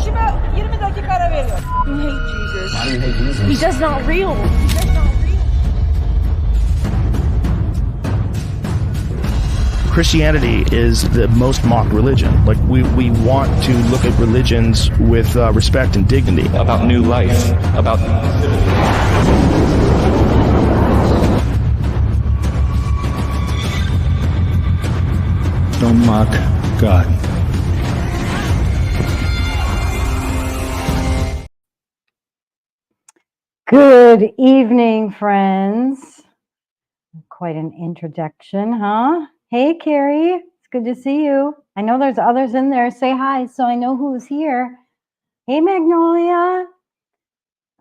Seçime 20 dakika ara veriyor. You hate Jesus. Why do you hate Jesus? He's just not real. He's just not real. Christianity is the most mocked religion. Like we want to look at religions with respect and dignity. About new life, about don't mock God. Good evening, friends. Quite an introduction, huh? Hey, Carrie. It's good to see you. I know there's others in there. Say hi so I know who's here. Hey, Magnolia.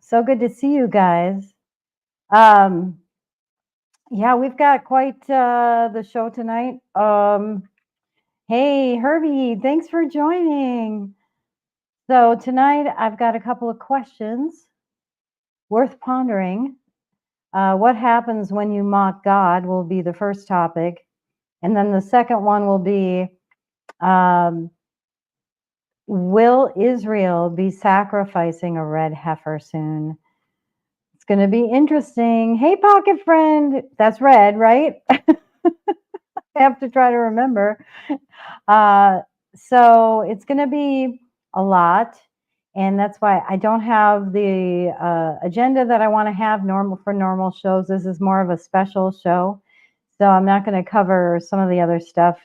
So good to see you guys. Yeah, we've got quite the show tonight. Hey, Herbie, thanks for joining. So tonight I've got a couple of questions worth pondering. What happens when you mock God will be the first topic. And then the second one will be, will Israel be sacrificing a red heifer soon? It's going to be interesting. Hey, pocket friend. That's red, right? I have to try to remember. So it's going to be a lot. And that's why I don't have the agenda that I want to have for normal shows. This is more of a special show. So I'm not going to cover some of the other stuff.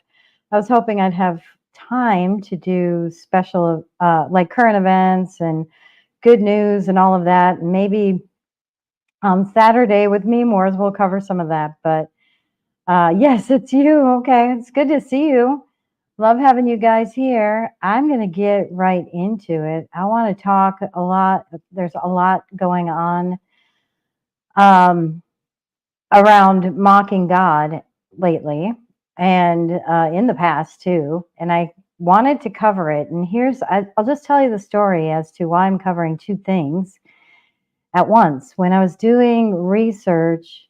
I was hoping I'd have time to do special, like current events and good news and all of that. And maybe on Saturday with me, Moores, we'll cover some of that. But yes, it's you. Okay, it's good to see you. Love having you guys here. I'm going to get right into it. I want to talk a lot. There's a lot going on around mocking God lately and in the past too. And I wanted to cover it. And I'll just tell you the story as to why I'm covering two things at once. When I was doing research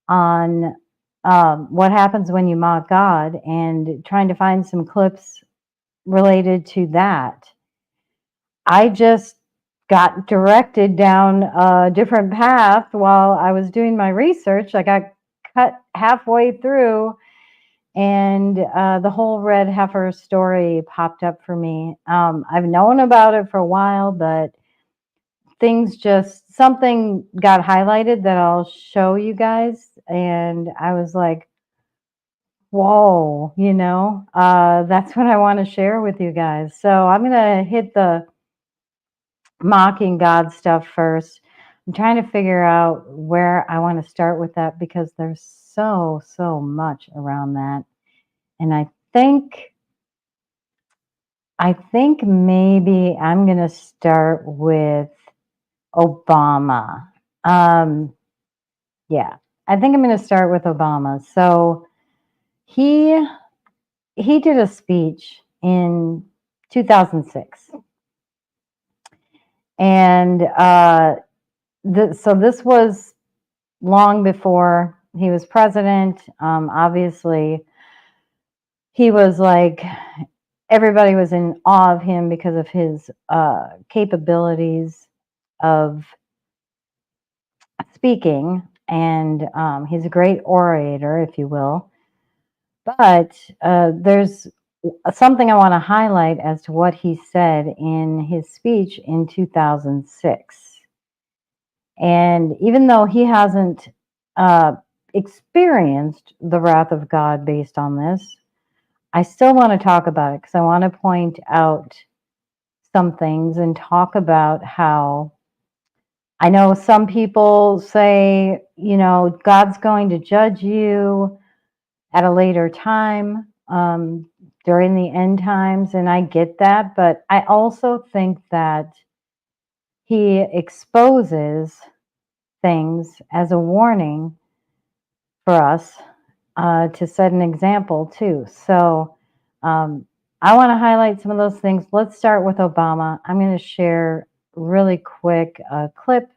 on what happens when you mock God and trying to find some clips related to that, I just got directed down a different path while I was doing my research. I got cut halfway through and the whole red heifer story popped up for me. I've known about it for a while, but something got highlighted that I'll show you guys. And I was like, whoa, that's what I want to share with you guys. So I'm going to hit the mocking God stuff first. I'm trying to figure out where I want to start with that because there's so much around that. And I think maybe I'm going to start with Obama. Yeah, I think I'm going to start with Obama. So he did a speech in 2006. And so this was long before he was president. Obviously, he was like, everybody was in awe of him because of his capabilities of speaking. And he's a great orator, if you will. But there's something I want to highlight as to what he said in his speech in 2006. And even though he hasn't experienced the wrath of God based on this, I still want to talk about it because I want to point out some things and talk about how I know some people say, God's going to judge you at a later time during the end times. And I get that. But I also think that he exposes things as a warning for us to set an example too. So I want to highlight some of those things. Let's start with Obama. I'm going to share really quick a clip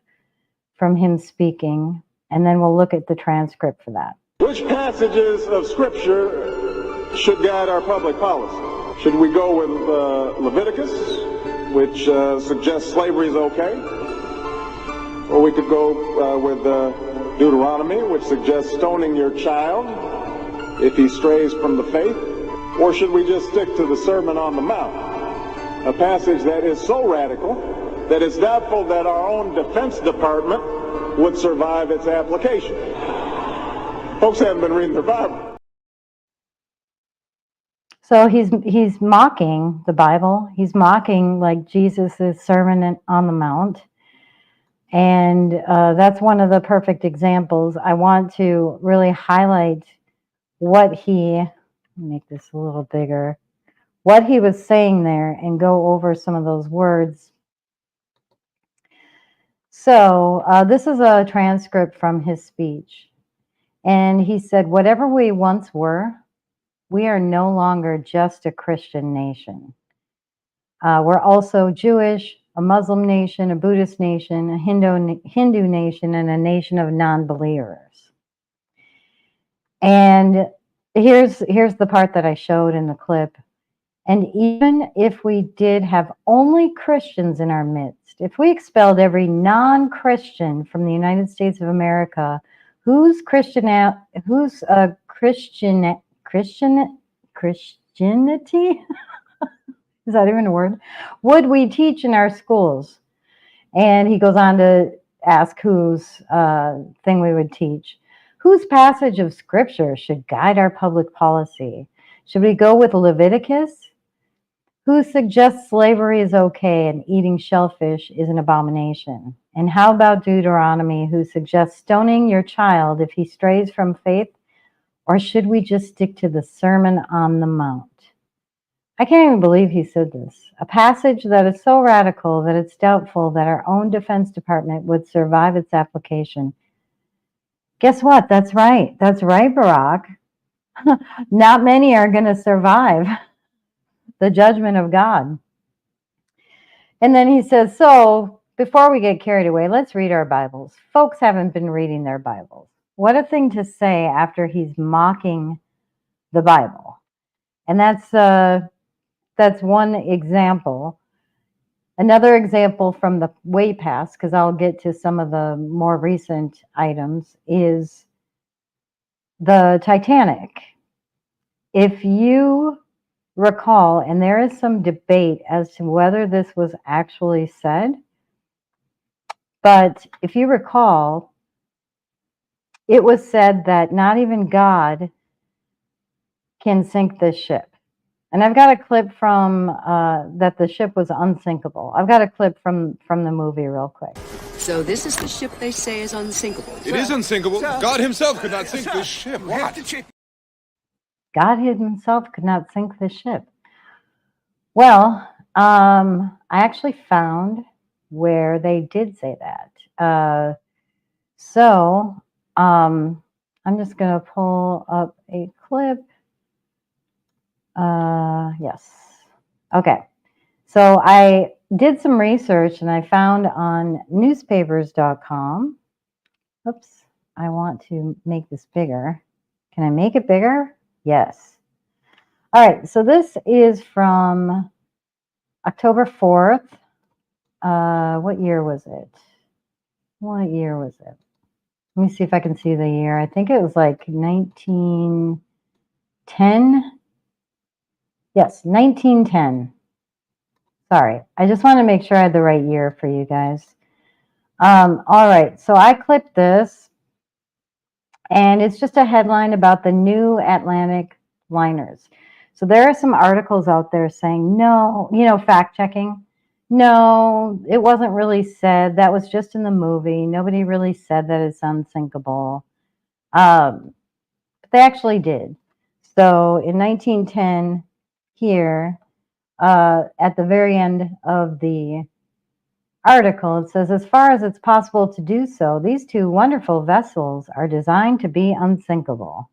from him speaking, and then we'll look at the transcript for that. Which passages of Scripture should guide our public policy? Should we go with Leviticus, which suggests slavery is okay. Or we could go with Deuteronomy, which suggests stoning your child if he strays from the faith. Or should we just stick to the Sermon on the Mount, a passage that is so radical that it's doubtful that our own Defense Department would survive its application? Folks haven't been reading their Bible. So he's mocking the Bible. He's mocking like Jesus' Sermon on the Mount. And that's one of the perfect examples. I want to really highlight what he, make this a little bigger, what he was saying there and go over some of those words. So this is a transcript from his speech. And he said, whatever we once were, we are no longer just a Christian nation. We're also Jewish, a Muslim nation, a Buddhist nation, a Hindu nation, and a nation of non-believers. And here's the part that I showed in the clip. And even if we did have only Christians in our midst, if we expelled every non-Christian from the United States of America, Christianity is that even a word? Would we teach in our schools? And he goes on to ask whose thing we would teach. Whose passage of scripture should guide our public policy? Should we go with Leviticus? Who suggests slavery is okay and eating shellfish is an abomination? And how about Deuteronomy, who suggests stoning your child if he strays from faith? Or should we just stick to the Sermon on the Mount? I can't even believe he said this. A passage that is so radical that it's doubtful that our own Defense Department would survive its application. Guess what? That's right. That's right, Barack. Not many are going to survive the judgment of God. And then he says, so before we get carried away, let's read our Bibles. Folks haven't been reading their Bibles. What a thing to say after he's mocking the Bible. And that's one example. Another example from the way past, because I'll get to some of the more recent items, is the Titanic. If you recall, and there is some debate as to whether this was actually said, but if you recall, it was said that not even God can sink this ship. And I've got a clip from that the ship was unsinkable. I've got a clip from the movie real quick. So this is the ship they say is unsinkable. It is unsinkable. God himself could not sink this ship. What? God himself could not sink the ship. Well, I actually found where they did say that. So I'm just going to pull up a clip. Yes. Okay. So I did some research and I found on newspapers.com. Oops. I want to make this bigger. Can I make it bigger? Yes. All right. So this is from October 4th. What year was it? What year was it? Let me see if I can see the year. I think it was like 1910. Yes, 1910. Sorry, I just want to make sure I had the right year for you guys. All right, so I clipped this, and it's just a headline about the new Atlantic liners. So there are some articles out there saying, no, fact checking. No, it wasn't really said. That was just in the movie. Nobody really said that it's unsinkable. But they actually did. So in 1910, here, at the very end of the article, it says, as far as it's possible to do so, these two wonderful vessels are designed to be unsinkable.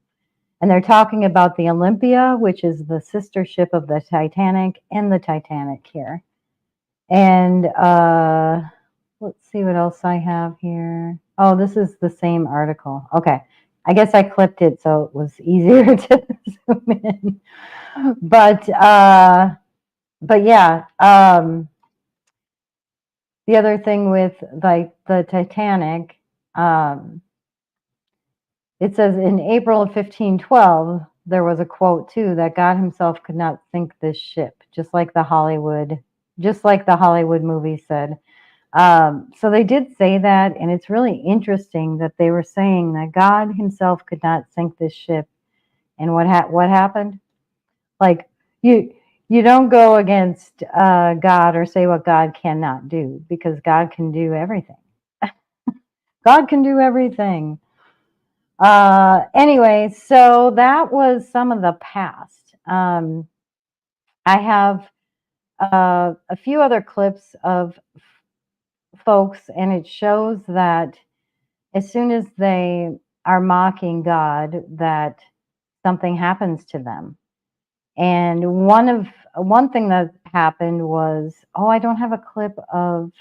And they're talking about the Olympia, which is the sister ship of the Titanic, and the Titanic here. And let's see what else I have here. Oh, this is the same article. Okay. I guess I clipped it so it was easier to zoom in. But yeah, The other thing with like the Titanic, it says in April of 1512, there was a quote too that God himself could not sink this ship, just like the Hollywood movie said. So they did say that, and it's really interesting that they were saying that God himself could not sink this ship. And what happened? Like you don't go against God or say what God cannot do, because God can do everything. God can do everything. Anyway, so that was some of the past. I have a few other clips of folks, and it shows that as soon as they are mocking God, that something happens to them. And one thing that happened was, oh, I don't have a clip of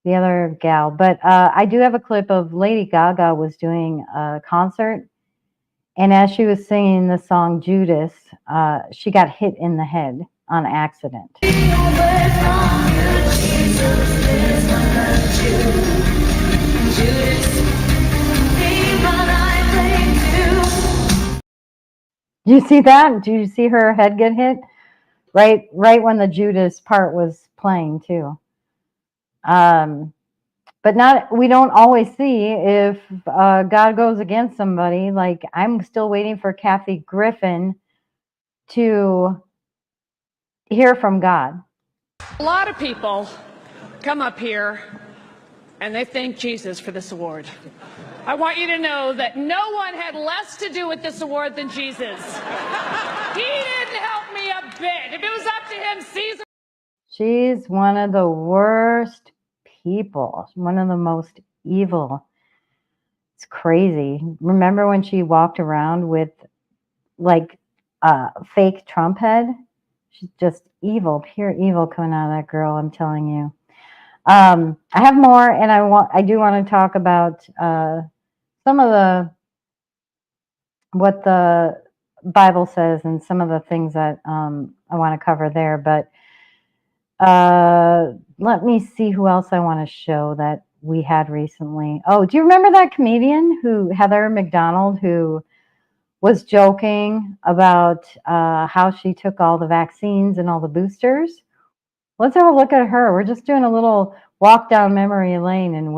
the other gal, but I do have a clip of Lady Gaga was doing a concert, and as she was singing the song Judas, she got hit in the head on accident. Do you see that? Do you see her head get hit? Right when the Judas part was playing too. But we don't always see if God goes against somebody. Like, I'm still waiting for Kathy Griffin to hear from God. A lot of people come up here and they thank Jesus for this award. I want you to know that no one had less to do with this award than Jesus. He didn't help me a bit. If it was up to him, Caesar. She's one of the worst people, one of the most evil. It's crazy. Remember when she walked around with like a fake Trump head? She's just evil, pure evil coming out of that girl, I'm telling you. I have more, and I do want to talk about some of what the Bible says and some of the things that I want to cover there. But let me see who else I want to show that we had recently. Oh, do you remember that comedian Heather McDonald, who was joking about how she took all the vaccines and all the boosters? Let's have a look at her. We're just doing a little walk down memory lane, and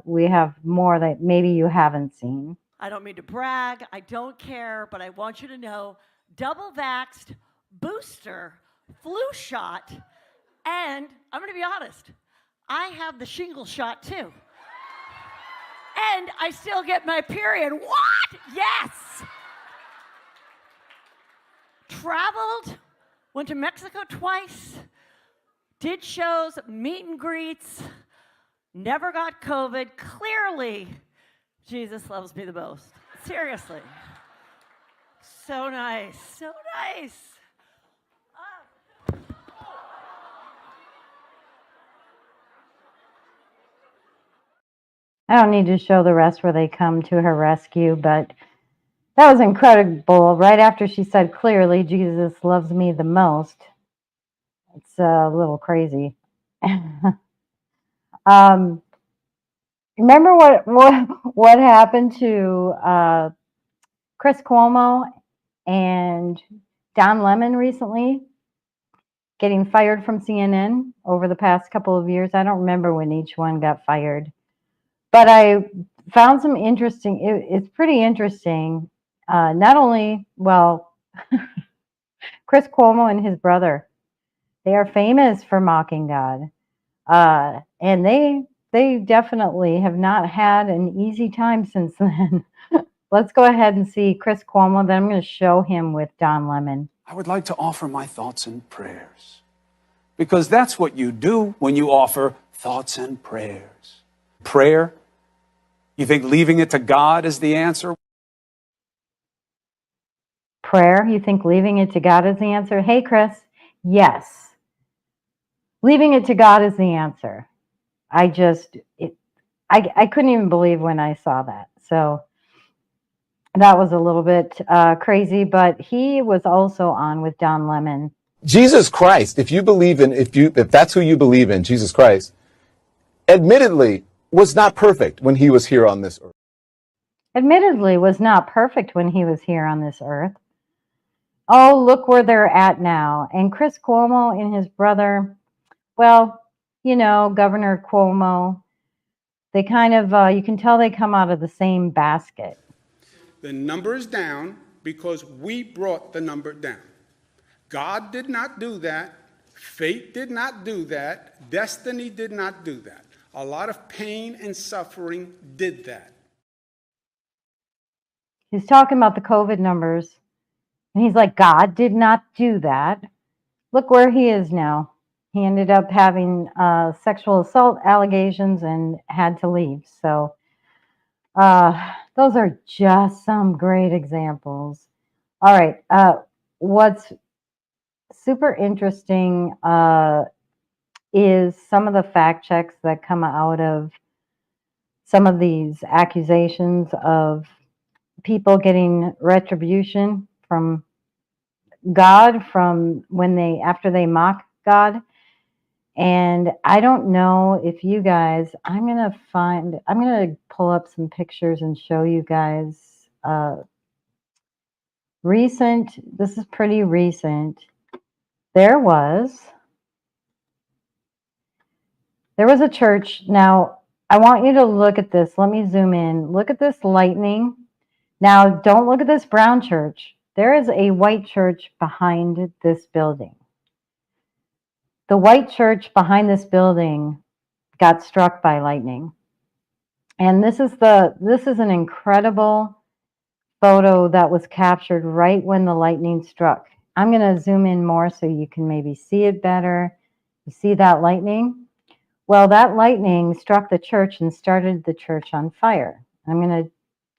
we have more that maybe you haven't seen. I don't mean to brag. I don't care, but I want you to know, double vaxxed, booster, flu shot, and I'm going to be honest, I have the shingle shot too. And I still get my period. What? Yes. Traveled, went to Mexico twice, did shows, meet and greets, never got COVID. Clearly, Jesus loves me the most. Seriously. So nice, so nice. I don't need to show the rest where they come to her rescue, but that was incredible. Right after she said clearly, Jesus loves me the most. It's a little crazy. Remember what happened to Chris Cuomo and Don Lemon recently, getting fired from CNN over the past couple of years? I don't remember when each one got fired, but I found some interesting. It's pretty interesting. Not only, well, Chris Cuomo and his brother, they are famous for mocking God, and they definitely have not had an easy time since then. Let's go ahead and see Chris Cuomo. Then I'm going to show him with Don Lemon. I would like to offer my thoughts and prayers, because that's what you do when you offer thoughts and prayers. Prayer? You think leaving it to God is the answer? Prayer? You think leaving it to God is the answer? Hey, Chris. Yes. Leaving it to God is the answer. I couldn't even believe when I saw that. So that was a little bit crazy, but he was also on with Don Lemon Jesus Christ, if that's who you believe in, Jesus Christ, admittedly was not perfect when he was here on this earth. Admittedly was not perfect when he was here on this earth. Oh, look where they're at now. And Chris Cuomo and his brother, well, Governor Cuomo, they kind of, you can tell they come out of the same basket. The number is down because we brought the number down. God did not do that. Fate did not do that. Destiny did not do that. A lot of pain and suffering did that. He's talking about the COVID numbers. And he's like, God did not do that. Look where he is now. He ended up having sexual assault allegations and had to leave. So those are just some great examples. All right. What's super interesting is some of the fact checks that come out of some of these accusations of people getting retribution from God from after they mock God. And I don't know if you guys, I'm going to pull up some pictures and show you guys this is pretty recent. There was a church. Now, I want you to look at this. Let me zoom in. Look at this lightning. Now, don't look at this brown church. There is a white church behind this building. The white church behind this building got struck by lightning. And this is an incredible photo that was captured right when the lightning struck. I'm going to zoom in more so you can maybe see it better. You see that lightning? Well, that lightning struck the church and started the church on fire. I'm going to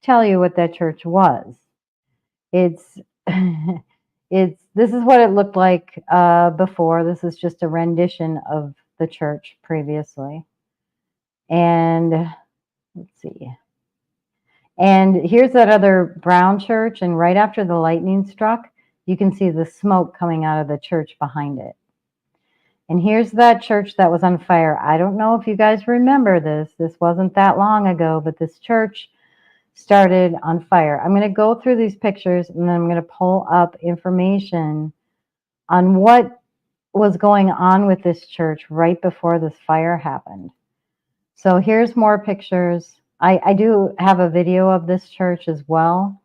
tell you what that church was. It's this is what it looked like before. This is just a rendition of the church previously. And let's see. And here's that other brown church. And right after the lightning struck, you can see the smoke coming out of the church behind it. And here's that church that was on fire. I don't know if you guys remember this. This wasn't that long ago, but this church started on fire. I'm going to go through these pictures and then I'm going to pull up information on what was going on with this church right before this fire happened. So here's more pictures. I do have a video of this church as well.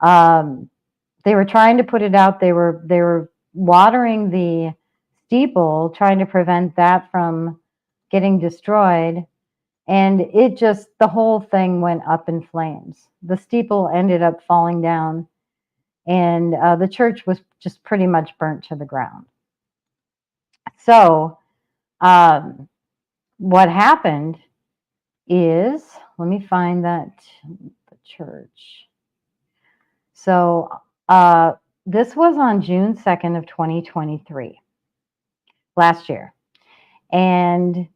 They were trying to put it out. They were watering the steeple, trying to prevent that from getting destroyed. And the whole thing went up in flames. The steeple ended up falling down, and the church was just pretty much burnt to the ground. So what happened is, let me find the church. So this was on June 2nd of 2023, last year. And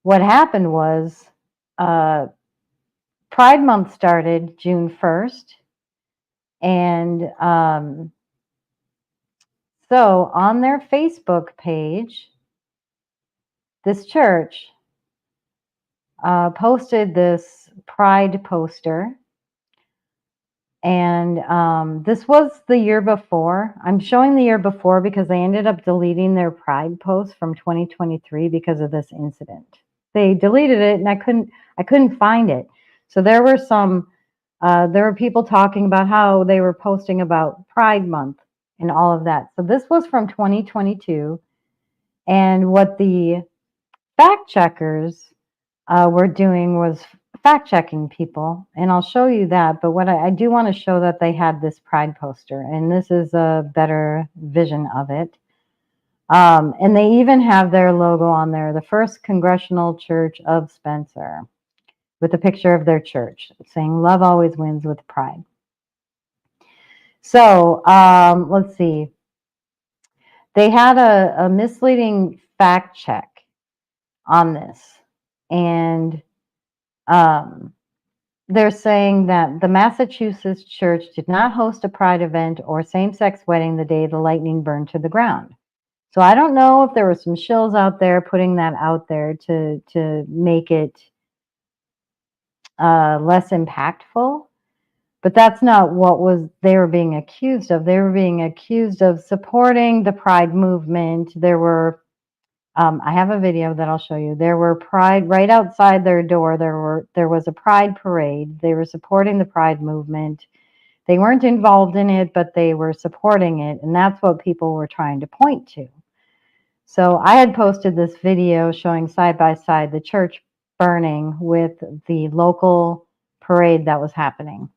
what happened was Pride Month started June 1st. And so on their Facebook page, this church posted this Pride poster. And this was the year before. I'm showing the year before because they ended up deleting their Pride post from 2023 because of this incident. They deleted it and I couldn't find it. So there were people talking about how they were posting about Pride Month and all of that. So this was from 2022. And what the fact checkers were doing was fact checking people. And I'll show you that. But what I do want to show that they had this Pride poster. And this is a better vision of it. And they even have their logo on there, the First Congregational Church of Spencer, with a picture of their church saying, "Love always wins with pride." So let's see. They had a misleading fact check on this. And they're saying that the Massachusetts church did not host a pride event or same-sex wedding the day the lightning burned to the ground. So I don't know if there were some shills out there putting that out there to make it less impactful, but that's not what they were being accused of. They were being accused of supporting the pride movement. There were I have a video that I'll show you. There were pride right outside their door. There was a pride parade. They were supporting the pride movement. They weren't involved in it, but they were supporting it, and that's what people were trying to point to. So I had posted this video showing side by side the church burning with the local parade that was happening.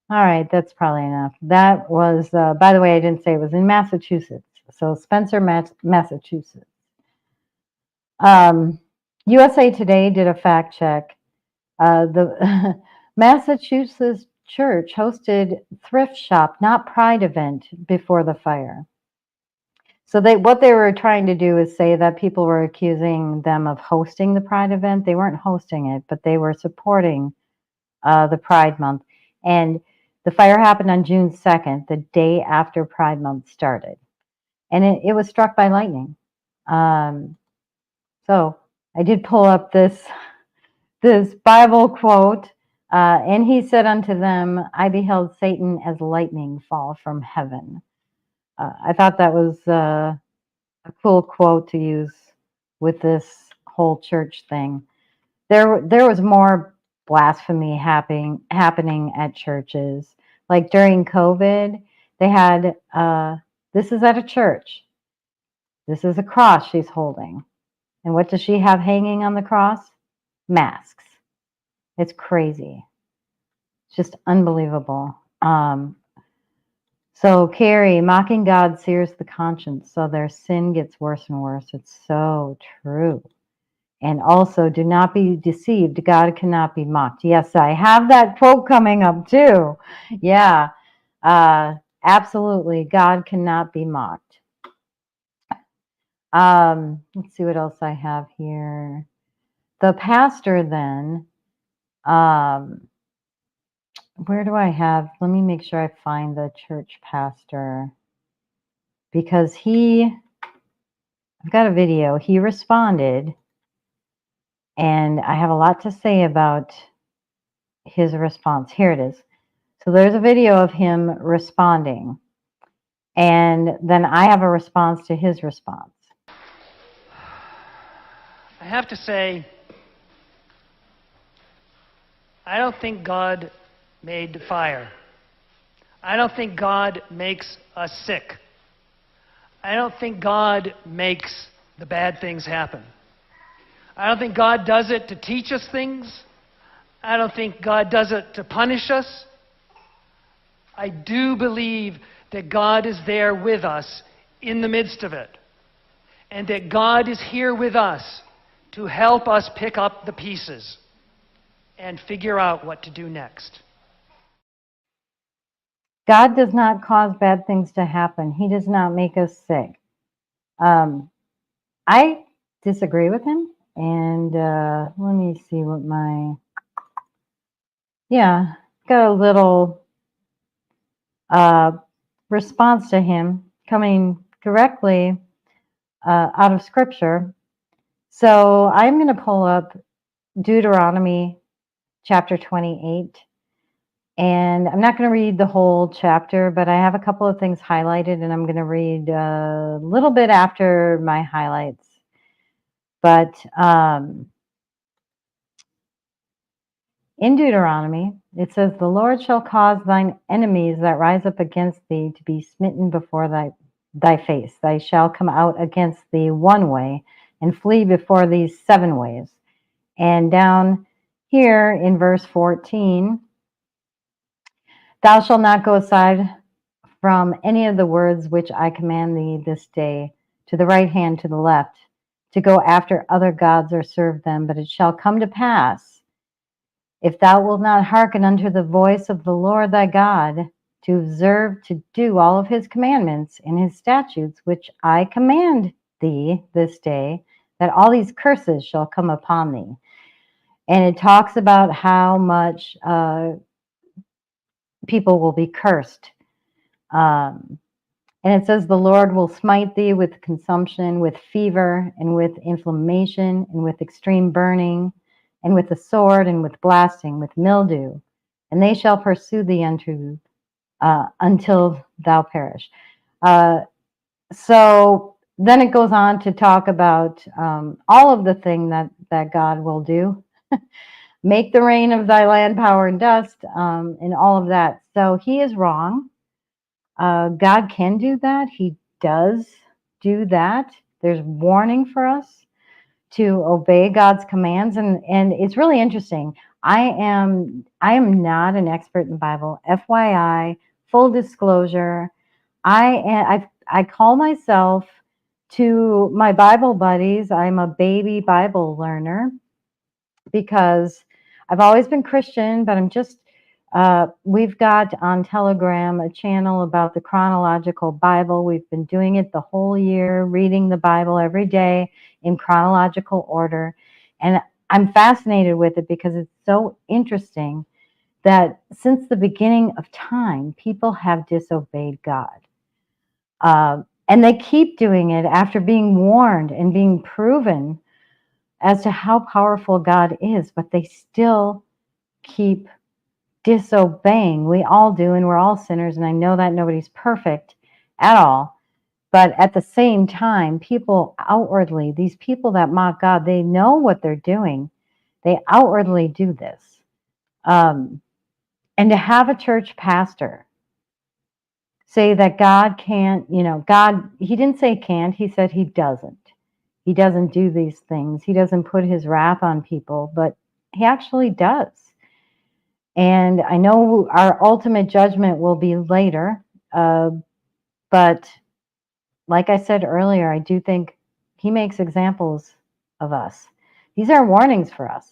All right, that's probably enough. That was, by the way, I didn't say it was in Massachusetts. So Spencer, Massachusetts. USA Today did a fact check. The Massachusetts church hosted thrift shop, not pride event, before the fire. So what they were trying to do is say that people were accusing them of hosting the pride event. They weren't hosting it, but they were supporting the Pride Month. And the fire happened on June 2nd, the day after Pride Month started. And it was struck by lightning. So I did pull up this Bible quote. And he said unto them, I beheld Satan as lightning fall from heaven. I thought that was a cool quote to use with this whole church thing. There was more blasphemy happening at churches. Like during COVID, they had, this is at a church. This is a cross she's holding. And what does she have hanging on the cross? Masks. It's crazy. It's just unbelievable. So Carrie, mocking God sears the conscience, so their sin gets worse and worse. It's so true. And also, do not be deceived. God cannot be mocked. Yes, I have that quote coming up too. Yeah, absolutely. God cannot be mocked. Let's see what else I have here. The pastor then, where do I have? Let me make sure I find the church pastor. Because I've got a video. He responded. And I have a lot to say about his response. Here it is. So there's a video of him responding. And then I have a response to his response. I have to say, I don't think God made fire. I don't think God makes us sick. I don't think God makes the bad things happen. I don't think God does it to teach us things. I don't think God does it to punish us. I do believe that God is there with us in the midst of it. And that God is here with us to help us pick up the pieces and figure out what to do next. God does not cause bad things to happen. He does not make us sick. I disagree with him. And let me see what got a little response to him coming directly out of Scripture. So I'm going to pull up Deuteronomy chapter 28. And I'm not going to read the whole chapter, but I have a couple of things highlighted, and I'm going to read a little bit after my highlights. But in Deuteronomy, it says, the Lord shall cause thine enemies that rise up against thee to be smitten before thy face. They shall come out against thee one way and flee before thee 7 ways. And down here in verse 14, thou shalt not go aside from any of the words which I command thee this day, to the right hand, to the left, to go after other gods or serve them. But it shall come to pass, if thou wilt not hearken unto the voice of the Lord thy God, to observe to do all of his commandments and his statutes, which I command thee this day, that all these curses shall come upon thee. And it talks about how much people will be cursed. And it says, the Lord will smite thee with consumption, with fever, and with inflammation, and with extreme burning, and with the sword, and with blasting, with mildew. And they shall pursue thee until thou perish. So then it goes on to talk about all of the thing that God will do. Make the rain of thy land power and dust, and all of that. So he is wrong. God can do that. He does do that. There's warning for us to obey God's commands, and it's really interesting. I am not an expert in the Bible. FYI, full disclosure, I call myself to my Bible buddies. I'm a baby Bible learner because I've always been Christian, but I'm just, we've got on Telegram a channel about the chronological Bible. We've been doing it the whole year, reading the Bible every day in chronological order. And I'm fascinated with it because it's so interesting that since the beginning of time, people have disobeyed God. And they keep doing it after being warned and being proven as to how powerful God is, but they still keep disobeying. We all do, and we're all sinners, and I know that nobody's perfect at all. But at the same time, people outwardly, these people that mock God, they know what they're doing. They outwardly do this. And to have a church pastor say that God can't, God, he didn't say can't, he said he doesn't. He doesn't do these things. He doesn't put his wrath on people, but he actually does. And I know our ultimate judgment will be later, but like I said earlier, I do think he makes examples of us. These are warnings for us.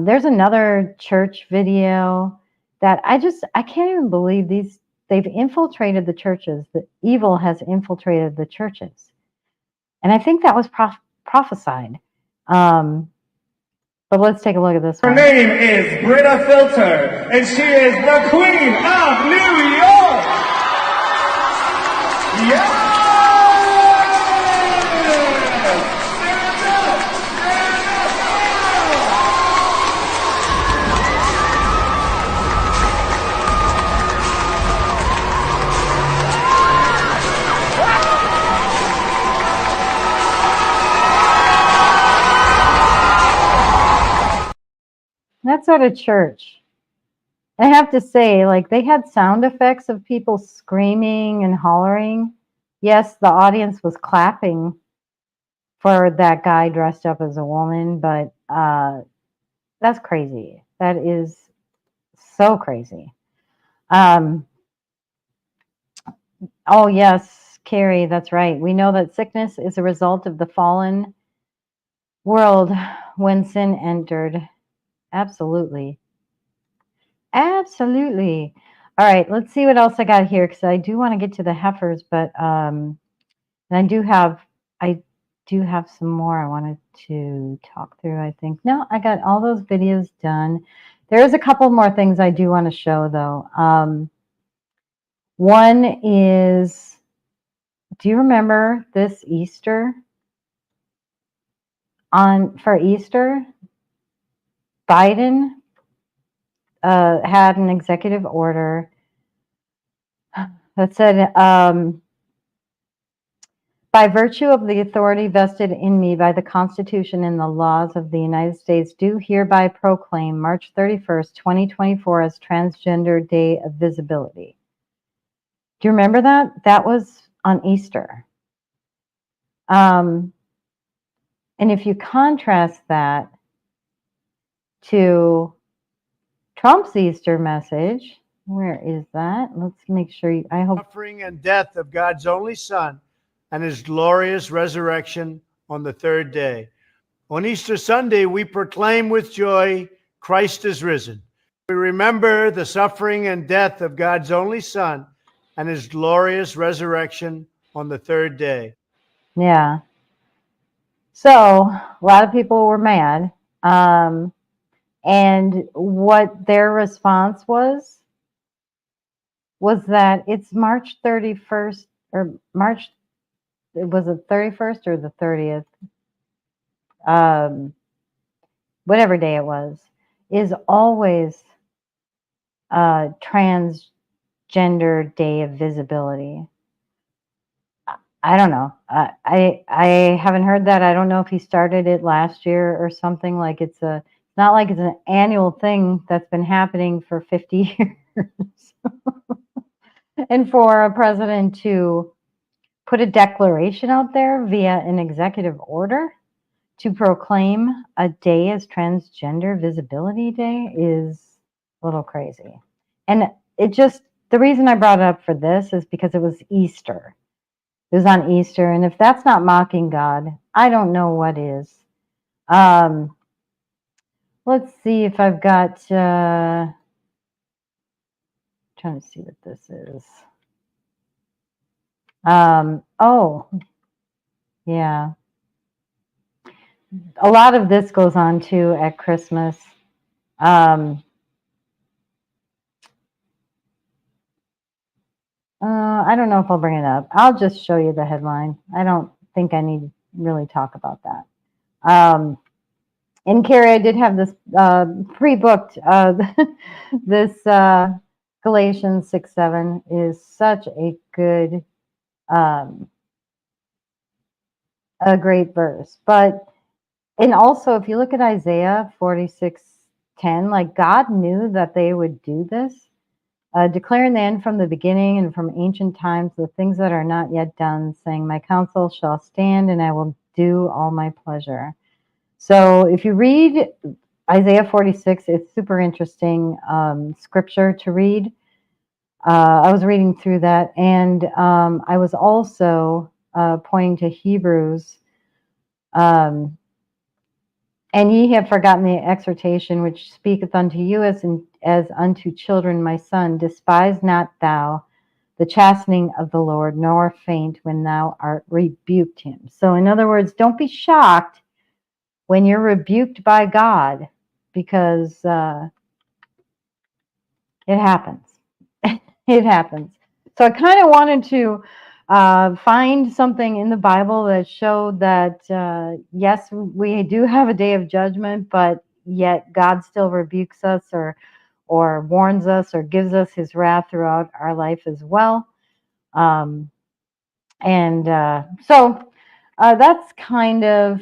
There's another church video that I can't even believe they've infiltrated the churches. The evil has infiltrated the churches. And I think that was prophesied. But let's take a look at this one. Her name is Britta Filter, and she is the Queen of New York! Yeah! That's at a church. I have to say, like, they had sound effects of people screaming and hollering. Yes, the audience was clapping for that guy dressed up as a woman, but that's crazy. That is so crazy. Oh, yes, Carrie, that's right. We know that sickness is a result of the fallen world when sin entered. Absolutely. Absolutely. All right, let's see what else I got here, because I do want to get to the heifers, but and I do have some more I wanted to talk through, I think. No, I got all those videos done. There's a couple more things I do want to show, though. One is, do you remember this Easter? For Easter, Biden had an executive order that said, by virtue of the authority vested in me by the Constitution and the laws of the United States, do hereby proclaim March 31st, 2024 as Transgender Day of Visibility. Do you remember that? That was on Easter. And if you contrast that to Trump's Easter message, where is that? Let's make sure I hope. Suffering and death of God's only Son and his glorious resurrection on the third day. On Easter Sunday, we proclaim with joy, Christ is risen. We remember the suffering and death of God's only Son and his glorious resurrection on the third day. Yeah. So a lot of people were mad. And what their response was that it's March 31st or March, was it 31st or the 30th? Whatever day it was, is always Transgender Day of Visibility. I don't know. I haven't heard that. I don't know if he started it last year or something. Like it's not like it's an annual thing that's been happening for 50 years. And for a president to put a declaration out there via an executive order to proclaim a day as Transgender Visibility Day is a little crazy. And the reason I brought it up for this is because it was Easter. It was on Easter, and if that's not mocking God, I don't know what is. Let's see if I've got, trying to see what this is. Oh, yeah. A lot of this goes on too at Christmas. I don't know if I'll bring it up. I'll just show you the headline. I don't think I need to really talk about that. And Carrie, I did have this pre-booked. This Galatians 6:7 is such a good, a great verse. And also, if you look at Isaiah 46:10, like God knew that they would do this. Declaring the end from the beginning and from ancient times, the things that are not yet done, saying, my counsel shall stand and I will do all my pleasure. So if you read Isaiah 46, it's super interesting scripture to read. I was reading through that, and I was also pointing to Hebrews. And ye have forgotten the exhortation which speaketh unto you as unto children, my son. Despise not thou the chastening of the Lord, nor faint when thou art rebuked him. So in other words, don't be shocked when you're rebuked by God, because it happens. It happens. So I kind of wanted to find something in the Bible that showed that, yes, we do have a day of judgment, but yet God still rebukes us or warns us or gives us his wrath throughout our life as well. So that's kind of,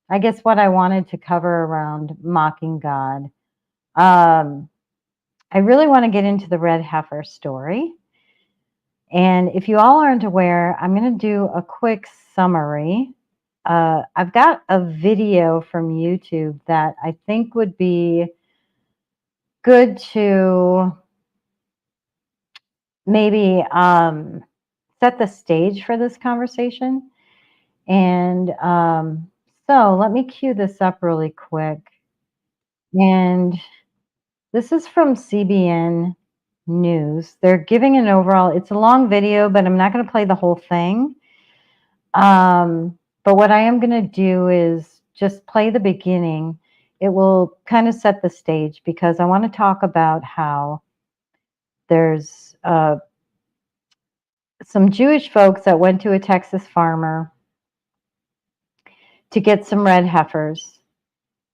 I guess, what I wanted to cover around mocking God. I really want to get into the red heifer story. And if you all aren't aware, I'm going to do a quick summary. I've got a video from YouTube that I think would be good to maybe set the stage for this conversation. And so let me cue this up really quick. And this is from CBN News. They're giving an overall, it's a long video, but I'm not going to play the whole thing. But what I am going to do is just play the beginning. It will kind of set the stage, because I want to talk about how there's some Jewish folks that went to a Texas farmer to get some red heifers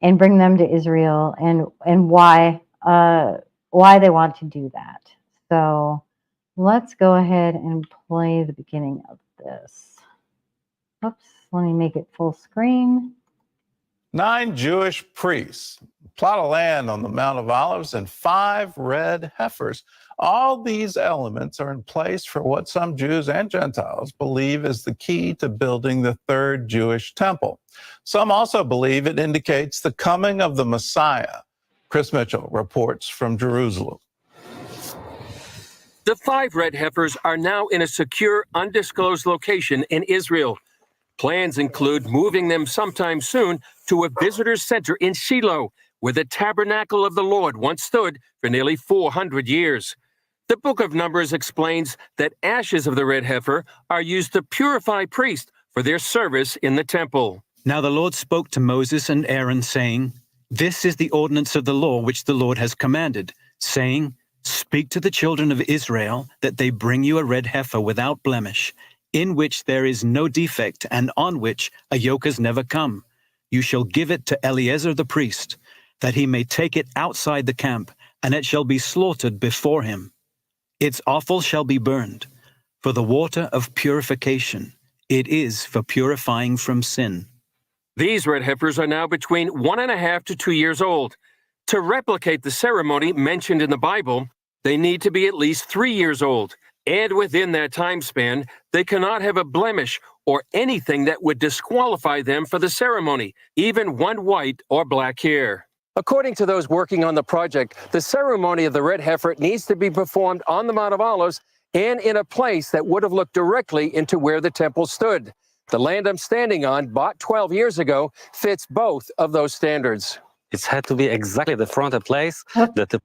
and bring them to Israel, and why they want to do that. So let's go ahead and play the beginning of this. Oops, let me make it full screen. 9 Jewish priests, plot of land on the Mount of Olives, and 5 red heifers. All these elements are in place for what some Jews and Gentiles believe is the key to building the third Jewish temple. Some also believe it indicates the coming of the Messiah. Chris Mitchell reports from Jerusalem. The 5 red heifers are now in a secure, undisclosed location in Israel. Plans include moving them sometime soon to a visitor center in Shiloh, where the tabernacle of the Lord once stood for nearly 400 years. The book of Numbers explains that ashes of the red heifer are used to purify priests for their service in the temple. Now the Lord spoke to Moses and Aaron, saying, This is the ordinance of the law which the Lord has commanded, saying, Speak to the children of Israel that they bring you a red heifer without blemish, in which there is no defect, and on which a yoke has never come. You shall give it to Eleazar the priest, that he may take it outside the camp, and it shall be slaughtered before him. Its offal shall be burned, for the water of purification. It is for purifying from sin. These red heifers are now between 1.5 to 2 years old. To replicate the ceremony mentioned in the Bible, they need to be at least 3 years old. And within that time span, they cannot have a blemish or anything that would disqualify them for the ceremony, even one white or black hair. According to those working on the project, the ceremony of the red heifer needs to be performed on the Mount of Olives and in a place that would have looked directly into where the temple stood. The land I'm standing on, bought 12 years ago, fits both of those standards. It's had to be exactly the front of place that the...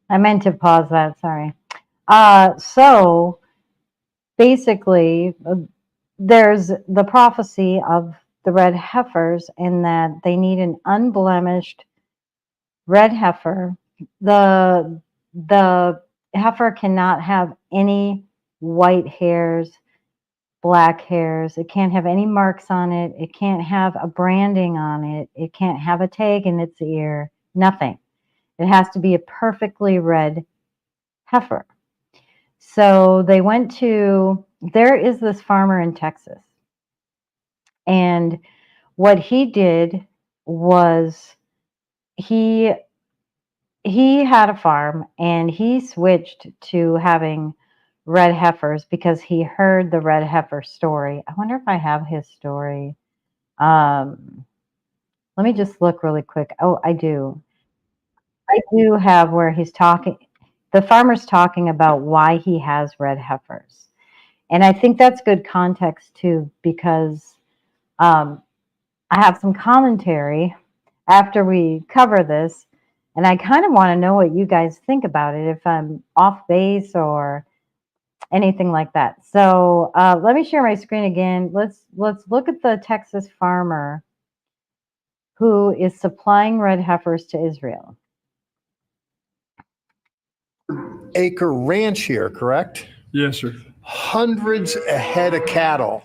I meant to pause that, sorry. So basically, there's the prophecy of the red heifers in that they need an unblemished red heifer. The heifer cannot have any white hairs, black hairs. It can't have any marks on it. It can't have a branding on it. It can't have a tag in its ear. Nothing. It has to be a perfectly red heifer. So they went to, there is this farmer in Texas. And what he did was he had a farm and he switched to having red heifers because he heard the red heifer story. I wonder if I have his story. Let me just look really quick. Oh, I do. I do have where he's talking. The farmer's talking about why he has red heifers. And I think that's good context too, because I have some commentary after we cover this, and I kind of want to know what you guys think about it, if I'm off base or anything like that. So let me share my screen again. Let's look at the Texas farmer who is supplying red heifers to Israel. Acre ranch here, correct? Yes, sir. Hundreds a head of cattle.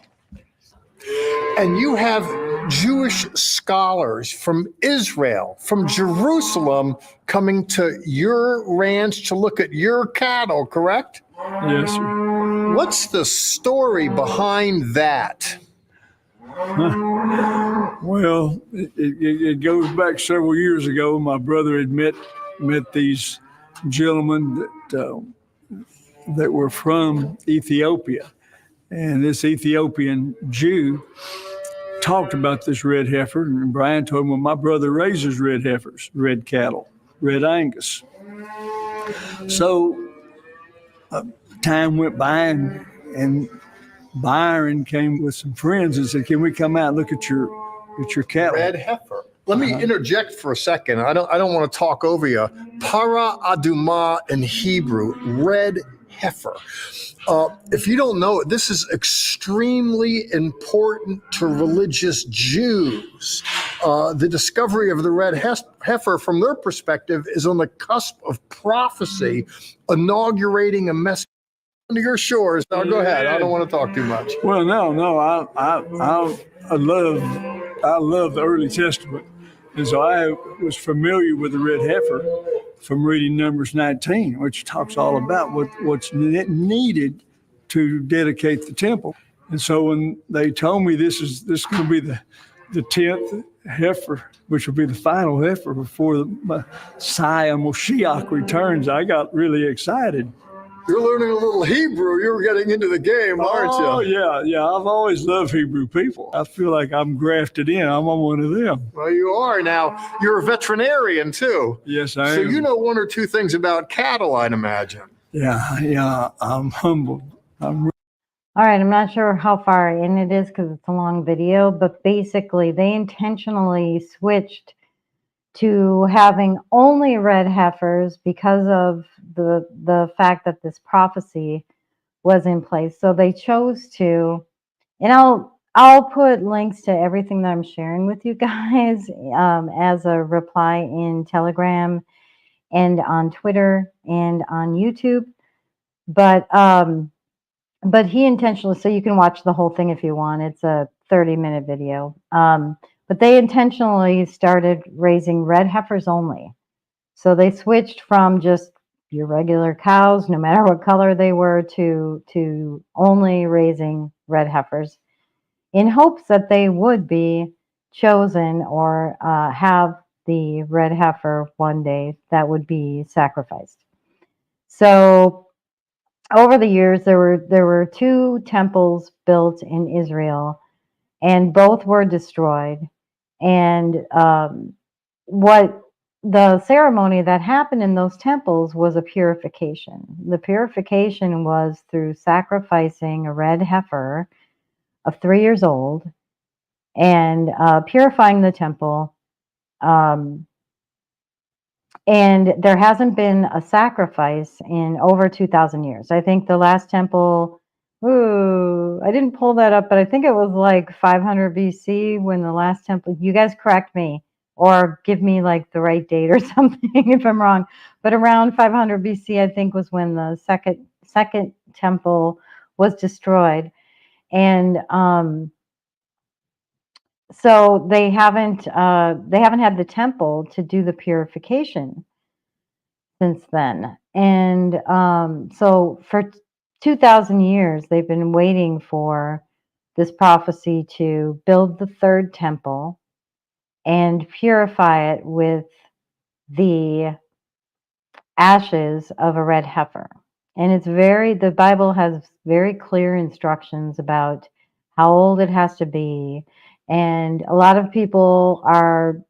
And you have Jewish scholars from Israel, from Jerusalem, coming to your ranch to look at your cattle, correct? Yes, sir. What's the story behind that? Well, it goes back several years ago. My brother had met these gentlemen that were from Ethiopia. And this Ethiopian Jew talked about this red heifer, and Brian told him, well, my brother raises red heifers, red cattle, red Angus. So time went by, and Byron came with some friends and said, can we come out and look at your cattle? Red heifer. Let me interject for a second. I don't want to talk over you. Para aduma in Hebrew, red heifer. If you don't know it, this is extremely important to religious Jews. The discovery of the red heifer, from their perspective, is on the cusp of prophecy, inaugurating a message to your shores. Now, go ahead. I don't want to talk too much. Well, no. I love the early Testament. And so I was familiar with the red heifer from reading Numbers 19, which talks all about what's needed to dedicate the temple. And so when they told me this is going to be the 10th heifer, which will be the final heifer before the Messiah Moshiach returns, I got really excited. You're learning a little Hebrew. You're getting into the game, aren't you? Oh, yeah. I've always loved Hebrew people. I feel like I'm grafted in. I'm on one of them. Well, you are now. You're a veterinarian, too. Yes, I am. So you know one or two things about cattle, I'd imagine. Yeah. I'm humbled. All right, I'm not sure how far in it is because it's a long video, but basically they intentionally switched to having only red heifers because of the fact that this prophecy was in place. So they chose to, and I'll put links to everything that I'm sharing with you guys as a reply in Telegram and on Twitter and on YouTube. But he intentionally, so you can watch the whole thing if you want. It's a 30-minute video. But they intentionally started raising red heifers only. So they switched from just your regular cows, no matter what color they were, to only raising red heifers in hopes that they would be chosen or have the red heifer one day that would be sacrificed. So over the years, there were two temples built in Israel, and both were destroyed. And what the ceremony that happened in those temples was a purification. The purification was through sacrificing a red heifer of 3 years old and purifying the temple. And there hasn't been a sacrifice in over 2,000 years. I think the last temple, I didn't pull that up, but I think it was like 500 BC when the last temple, you guys correct me or give me like the right date or something if I'm wrong. But around 500 BC, I think was when the second temple was destroyed. And so they haven't had the temple to do the purification since then. And so for 2,000 years, they've been waiting for this prophecy to build the third temple and purify it with the ashes of a red heifer. And the Bible has very clear instructions about how old it has to be. And a lot of people are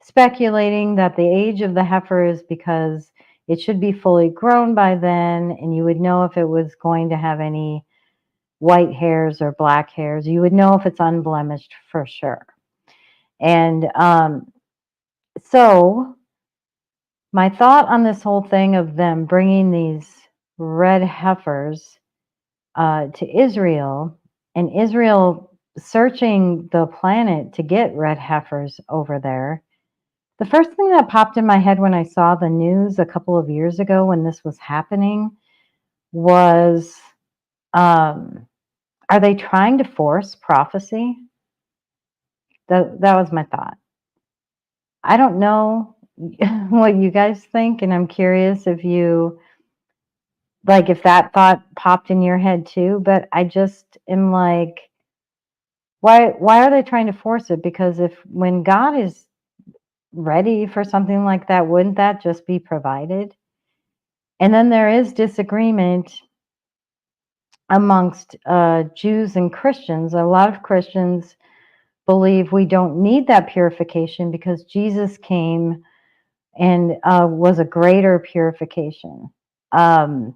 speculating that the age of the heifer is because it should be fully grown by then, and you would know if it was going to have any white hairs or black hairs. You would know if it's unblemished for sure. And so my thought on this whole thing of them bringing these red heifers to Israel, and Israel searching the planet to get red heifers over there. The first thing that popped in my head when I saw the news a couple of years ago when this was happening was, are they trying to force prophecy? That was my thought. I don't know what you guys think, and I'm curious if you, like, if that thought popped in your head too, but I just am like, why are they trying to force it? Because when God is ready for something like that, wouldn't that just be provided? And then there is disagreement amongst Jews and Christians. A lot of Christians believe we don't need that purification because Jesus came and was a greater purification. But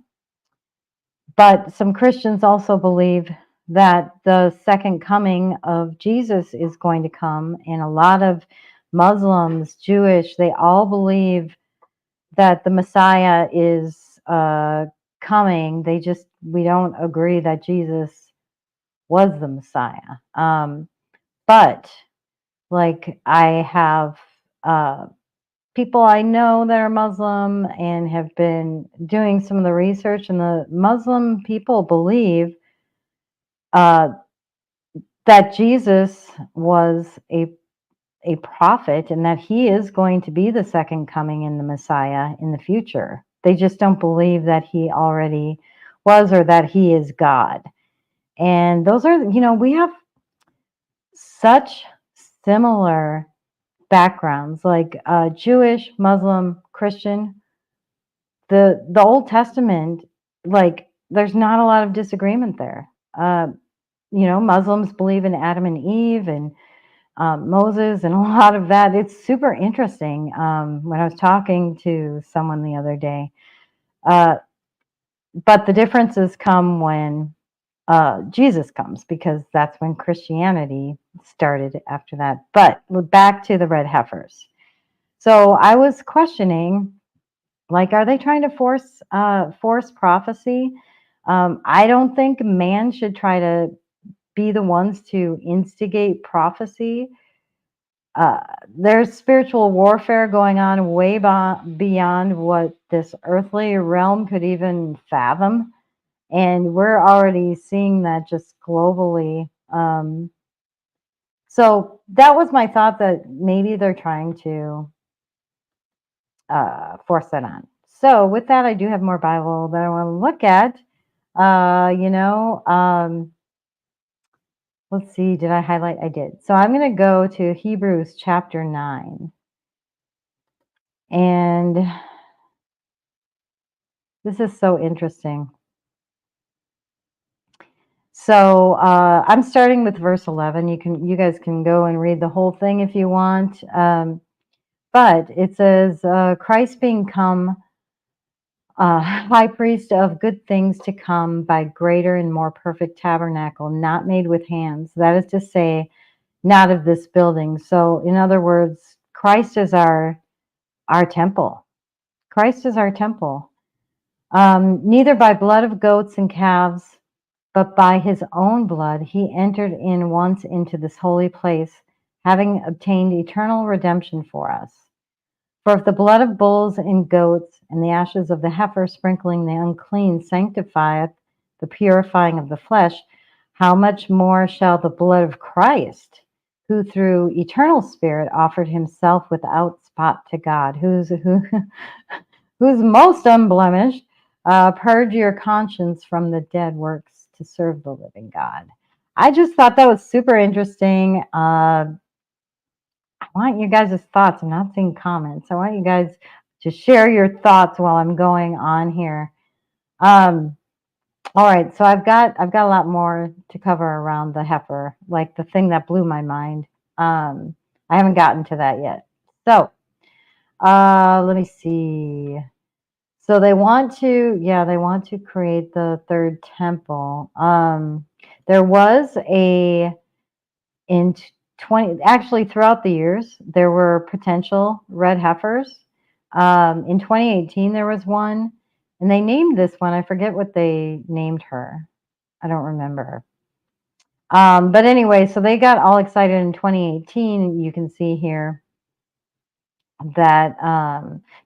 some Christians also believe that the second coming of Jesus is going to come, and a lot of Muslims, Jewish, they all believe that the Messiah is coming. We don't agree that Jesus was the Messiah. But like I have people I know that are Muslim and have been doing some of the research, and the Muslim people believe that Jesus was a prophet and that he is going to be the second coming in the Messiah in the future. They just don't believe that he already was or that he is God. And those are, we have such similar backgrounds, like Jewish, Muslim, Christian. The Old Testament, like, there's not a lot of disagreement there. Muslims believe in Adam and Eve and Moses and a lot of that. It's super interesting. When I was talking to someone the other day, But the differences come when Jesus comes, because that's when Christianity started after that. But back to the red heifers. So I was questioning, like, are they trying to force prophecy? I don't think man should try to be the ones to instigate prophecy. There's spiritual warfare going on way beyond what this earthly realm could even fathom. And we're already seeing that just globally. So that was my thought, that maybe they're trying to force that on. So with that, I do have more Bible that I want to look at. Let's see, did I highlight? I did. So I'm going to go to Hebrews chapter 9. And this is so interesting. So I'm starting with verse 11. You guys can go and read the whole thing if you want. But it says, Christ being come high priest of good things to come by greater and more perfect tabernacle, not made with hands. That is to say, not of this building. So in other words, Christ is our temple. Christ is our temple. Neither by blood of goats and calves, but by his own blood he entered in once into this holy place, having obtained eternal redemption for us. For if the blood of bulls and goats and the ashes of the heifer sprinkling the unclean sanctifieth the purifying of the flesh, how much more shall the blood of Christ, who through eternal Spirit offered himself without spot to God, who's most unblemished, purge your conscience from the dead works to serve the living God. I just thought that was super interesting. I want you guys' thoughts. I'm not seeing comments. I want you guys to share your thoughts while I'm going on here. All right, so I've got a lot more to cover around the heifer, like the thing that blew my mind. I haven't gotten to that yet. So let me see. So they want to create the third temple. There was in 20, actually throughout the years, there were potential red heifers. In 2018, there was one, and they named this one. I forget what they named her. I don't remember. But anyway, so they got all excited in 2018. You can see here that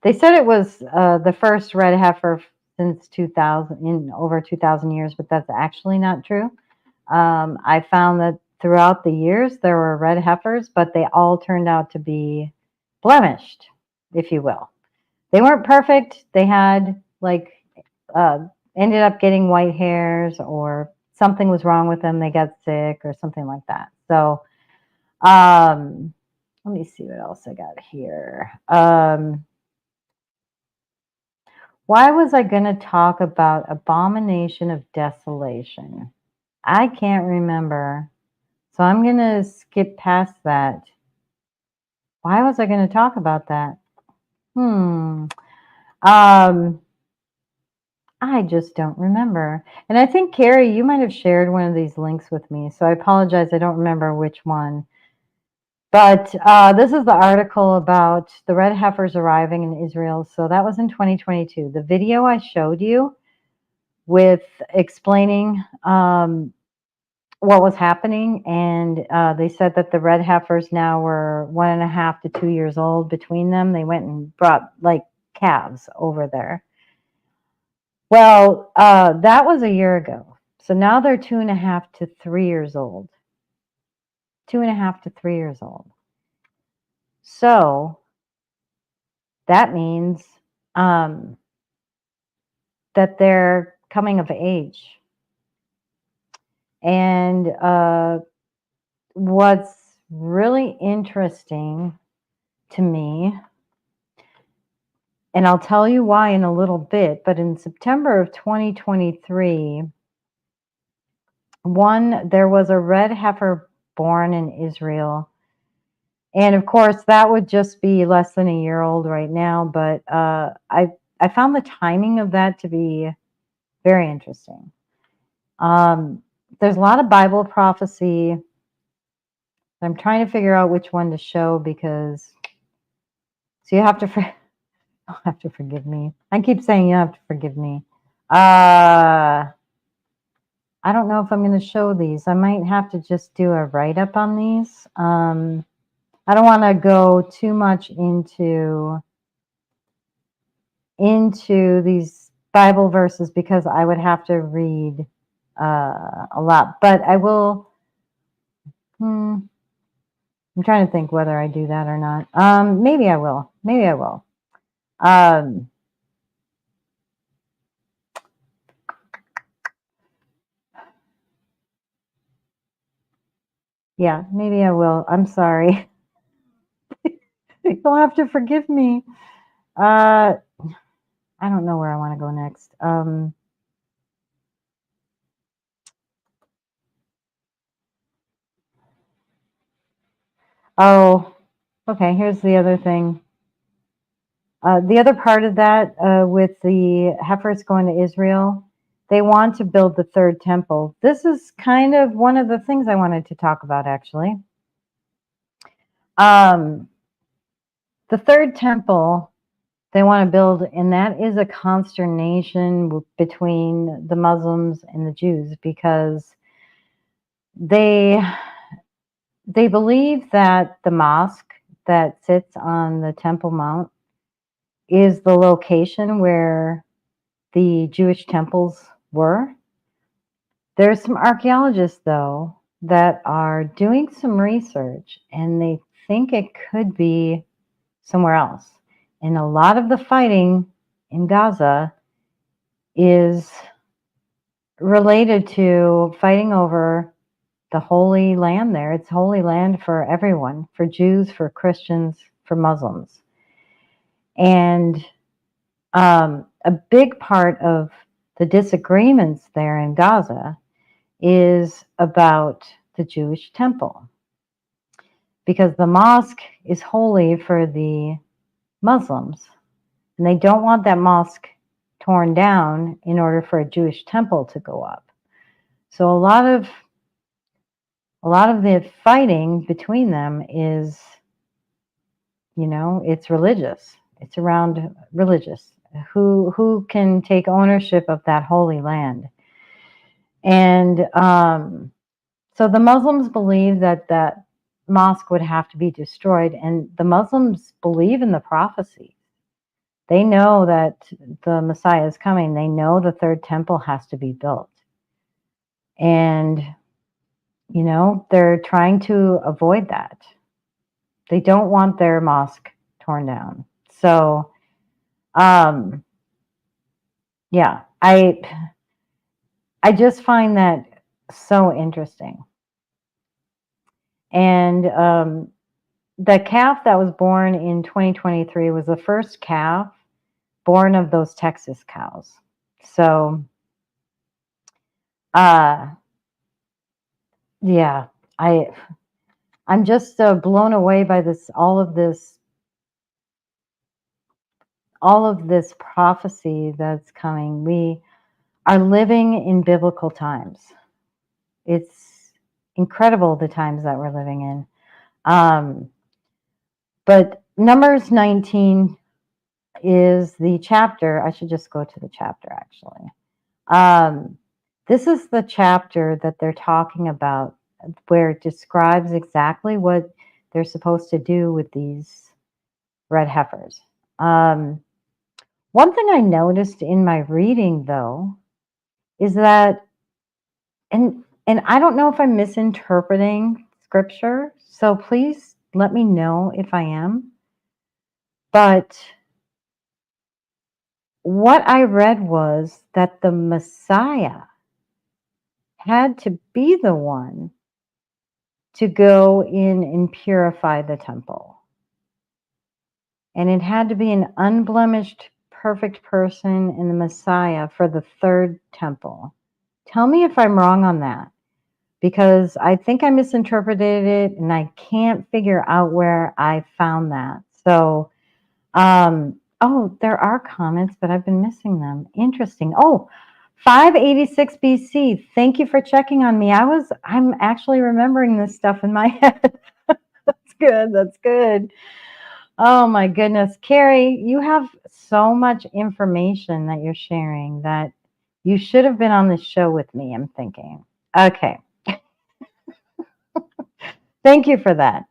they said it was the first red heifer since 2000, in over 2,000 years, but that's actually not true. I found that throughout the years there were red heifers, but they all turned out to be blemished, if you will. They weren't perfect. They had ended up getting white hairs, or something was wrong with them. They got sick or something like that. So let me see what else I got here. Why was I going to talk about abomination of desolation? I can't remember. So I'm going to skip past that. Why was I going to talk about that? I just don't remember. And I think, Carrie, you might have shared one of these links with me. So I apologize. I don't remember which one. But this is the article about the red heifers arriving in Israel. So that was in 2022. The video I showed you with explaining what was happening, and they said that the red heifers now were 1.5 to 2 years old between them. They went and brought like calves over there. Well, that was a year ago. So now they're 2.5 to 3 years old. 2.5 to 3 years old. So that means that they're coming of age. And what's really interesting to me, and I'll tell you why in a little bit, but in September of 2023, there was a red heifer born in Israel. And of course, that would just be less than a year old right now. But I found the timing of that to be Very interesting. There's a lot of Bible prophecy. I'm trying to figure out which one to show because, so you have to, you'll have to forgive me. I keep saying you have to forgive me. I don't know if I'm going to show these. I might have to just do a write-up on these. I don't want to go too much into these Bible verses because I would have to read a lot. But I will. I'm trying to think whether I do that or not. Maybe I will. Maybe I will. Yeah, maybe I will. I'm sorry. You'll have to forgive me. I don't know where I want to go next. Oh, okay. Here's the other thing. The other part of that with the Heifers going to Israel, they want to build the third temple. This is kind of one of the things I wanted to talk about, actually. The third temple they want to build, and that is a consternation between the Muslims and the Jews because they believe that the mosque that sits on the Temple Mount is the location where the Jewish temples were. There's some archaeologists, though, that are doing some research, and they think it could be somewhere else. And a lot of the fighting in Gaza is related to fighting over the Holy Land there. It's holy land for everyone, for Jews, for Christians, for Muslims. And a big part of the disagreements there in Gaza is about the Jewish temple. Because the mosque is holy for the Muslims, and they don't want that mosque torn down in order for a Jewish temple to go up. So a lot of the fighting between them is, it's religious. It's around religious. Who can take ownership of that holy land? And so the Muslims believe that that mosque would have to be destroyed, and the Muslims believe in the prophecy. They know that the Messiah is coming. They know the third temple has to be built. And, they're trying to avoid that. They don't want their mosque torn down. So, yeah, I just find that so interesting. And the calf that was born in 2023 was the first calf born of those Texas cows. So, yeah, I'm just blown away by all of this prophecy that's coming. We are living in biblical times. It's incredible the times that we're living in. But Numbers 19 is the chapter. I should just go to the chapter, actually. This is the chapter that they're talking about where it describes exactly what they're supposed to do with these red heifers. One thing I noticed in my reading, though, is that, and I don't know if I'm misinterpreting scripture, so please let me know if I am. But what I read was that the Messiah had to be the one to go in and purify the temple. And it had to be an unblemished, perfect person in the Messiah for the third temple. Tell me if I'm wrong on that, because I think I misinterpreted it and I can't figure out where I found that. So, oh, there are comments, but I've been missing them. Interesting. Oh, 586 BC. Thank you for checking on me. I'm actually remembering this stuff in my head. That's good. That's good. Oh my goodness. Carrie, you have so much information that you're sharing that you should have been on this show with me, I'm thinking. Okay. Thank you for that.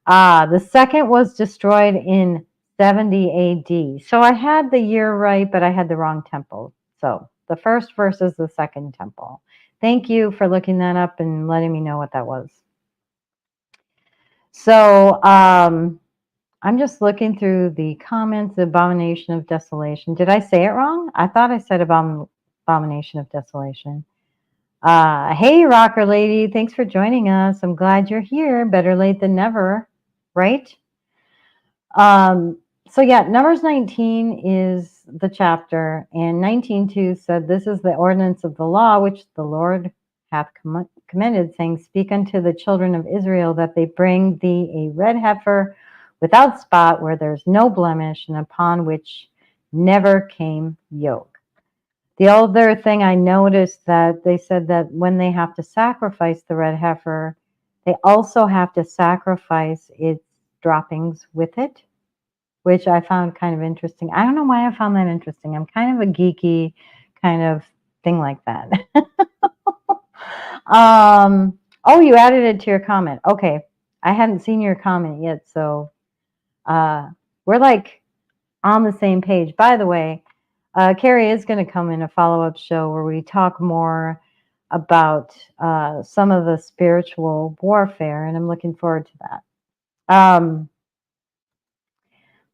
The second was destroyed in 70 AD. So I had the year right, but I had the wrong temple. So the first versus the second temple. Thank you for looking that up and letting me know what that was. So I'm just looking through the comments, the abomination of desolation. Did I say it wrong? I thought I said abomination of desolation. Hey, rocker lady, thanks for joining us. I'm glad you're here. Better late than never, right? So yeah, Numbers 19 is the chapter, and 19:2 said, "This is the ordinance of the law which the Lord hath commended, saying, Speak unto the children of Israel that they bring thee a red heifer without spot, where there's no blemish, and upon which never came yoke." The other thing I noticed that they said that when they have to sacrifice the red heifer, they also have to sacrifice its droppings with it, which I found kind of interesting. I don't know why I found that interesting. I'm kind of a geeky kind of thing like that. Oh, you added it to your comment. Okay. I hadn't seen your comment yet, so we're like on the same page. By the way, Carrie is going to come in a follow-up show where we talk more about some of the spiritual warfare, and I'm looking forward to that.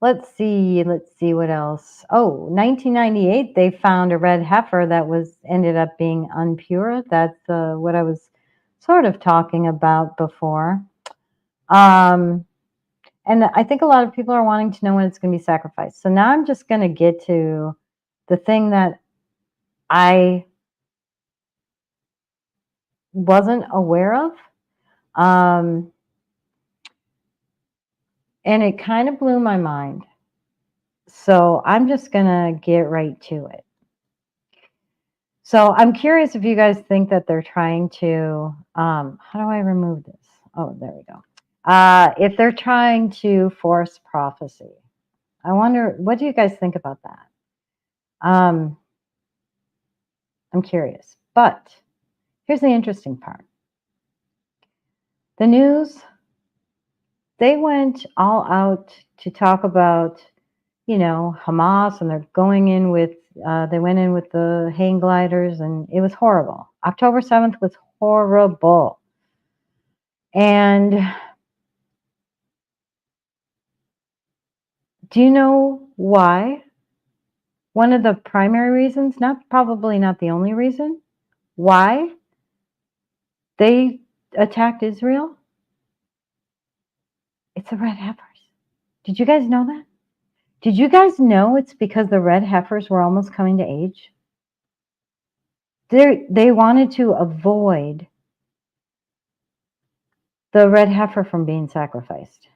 Let's see what else. Oh, 1998, they found a red heifer that ended up being impure. That's what I was sort of talking about before. And I think a lot of people are wanting to know when it's going to be sacrificed. So now I'm just going to get to the thing that I wasn't aware of. And it kind of blew my mind. So I'm just going to get right to it. So I'm curious if you guys think that they're trying to, how do I remove this? Oh, there we go. If they're trying to force prophecy. I wonder, what do you guys think about that? I'm curious. But here's the interesting part. The news, they went all out to talk about, Hamas, and they're going in with, they went in with the hang gliders, and it was horrible. October 7th was horrible. And do you know why? One of the primary reasons, probably not the only reason, why they attacked Israel? It's the red heifers. Did you guys know that? Did you guys know it's because the red heifers were almost coming to age? They wanted to avoid the red heifer from being sacrificed.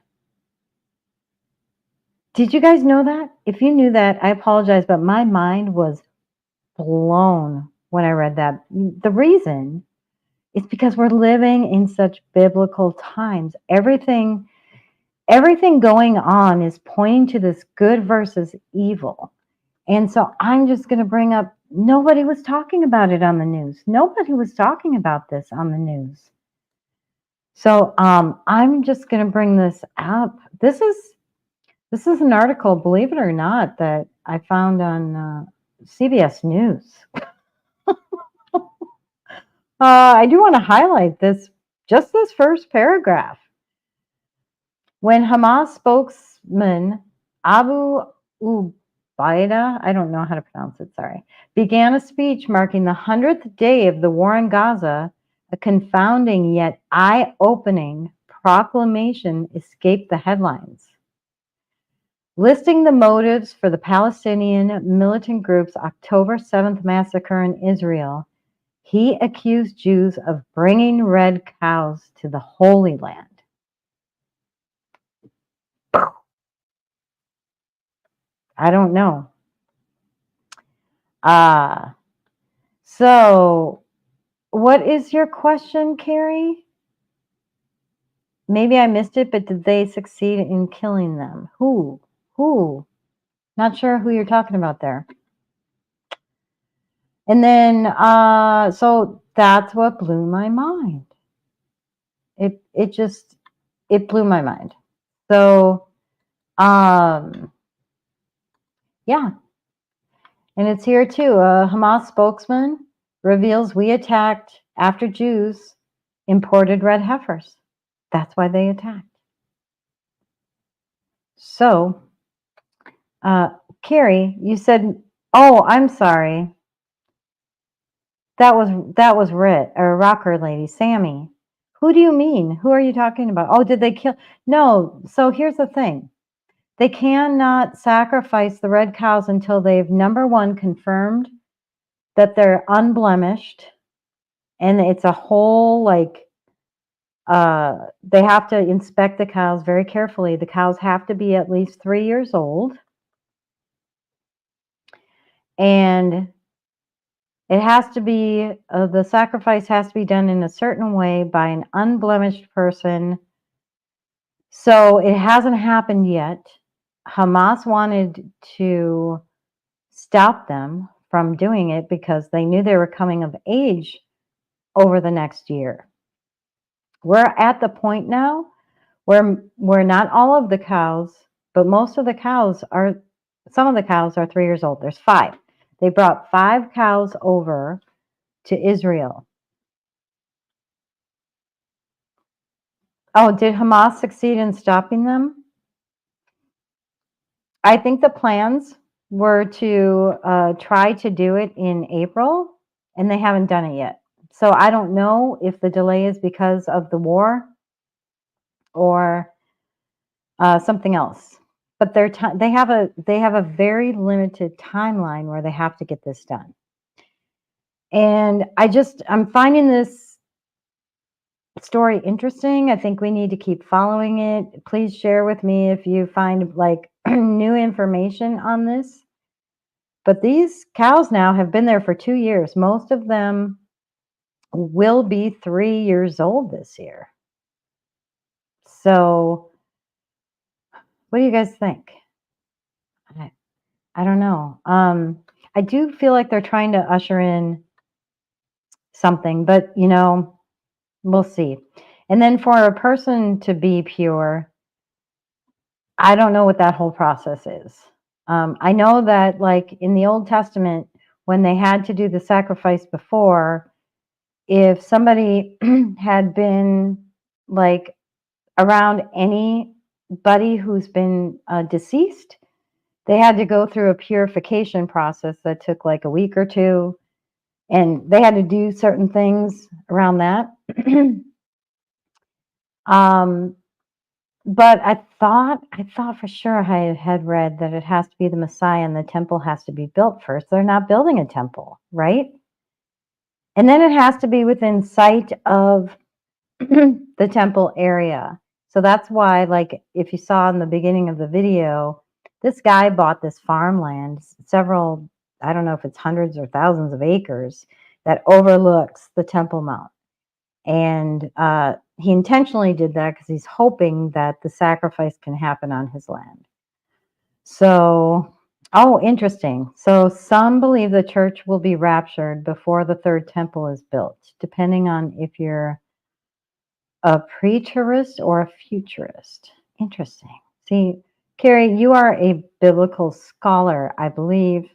Did you guys know that? If you knew that, I apologize, but my mind was blown when I read that. The reason is because we're living in such biblical times. Everything going on is pointing to this good versus evil. And so I'm just going to bring up, nobody was talking about it on the news. Nobody was talking about this on the news. So I'm just going to bring this up. This is an article, believe it or not, that I found on CBS News. I do want to highlight this first paragraph. When Hamas spokesman Abu Ubaida, I don't know how to pronounce it, sorry, began a speech marking the 100th day of the war in Gaza, a confounding yet eye-opening proclamation escaped the headlines. Listing the motives for the Palestinian militant group's October 7th massacre in Israel, he accused Jews of bringing red cows to the Holy Land. I don't know. So, what is your question, Carrie? Maybe I missed it, but did they succeed in killing them? Who? Who? Not sure who you're talking about there. And then, so that's what blew my mind. It blew my mind. So, yeah. And it's here too. A Hamas spokesman reveals we attacked after Jews imported red heifers. That's why they attacked. So, Carrie, you said, oh, I'm sorry. That was Rit, or Rocker Lady, Sammy. Who do you mean? Who are you talking about? Oh, did they kill? No. So here's the thing. They cannot sacrifice the red cows until they've, number one, confirmed that they're unblemished. And it's a whole, like, they have to inspect the cows very carefully. The cows have to be at least 3 years old. And it has to be, the sacrifice has to be done in a certain way by an unblemished person. So it hasn't happened yet. Hamas wanted to stop them from doing it because they knew they were coming of age over the next year. We're at the point now where not all of the cows, but most of the cows are, some of the cows are 3 years old. There's 5. They brought 5 cows over to Israel. Oh, did Hamas succeed in stopping them? I think the plans were to try to do it in April, and they haven't done it yet. So I don't know if the delay is because of the war or something else. But they have a very limited timeline where they have to get this done. And I'm finding this story interesting. I think we need to keep following it. Please share with me if you find like new information on this. But these cows now have been there for 2 years. Most of them will be 3 years old this year. So what do you guys think? I don't know. I do feel like they're trying to usher in something, but we'll see. And then for a person to be pure, I don't know what that whole process is. I know that like in the Old Testament, when they had to do the sacrifice before, if somebody had been like around anybody who's been deceased, they had to go through a purification process that took like a week or two, and they had to do certain things around that. But I thought for sure I had read that it has to be the Messiah and the temple has to be built first. They're not building a temple, right? And then it has to be within sight of the temple area. So that's why, like, if you saw in the beginning of the video, this guy bought this farmland, several, I don't know if it's hundreds or thousands of acres, that overlooks the Temple Mount. And he intentionally did that because he's hoping that the sacrifice can happen on his land. So, oh, interesting. So some believe the church will be raptured before the third temple is built, depending on if you're a preterist or a futurist. Interesting. See, Carrie, you are a biblical scholar, I believe,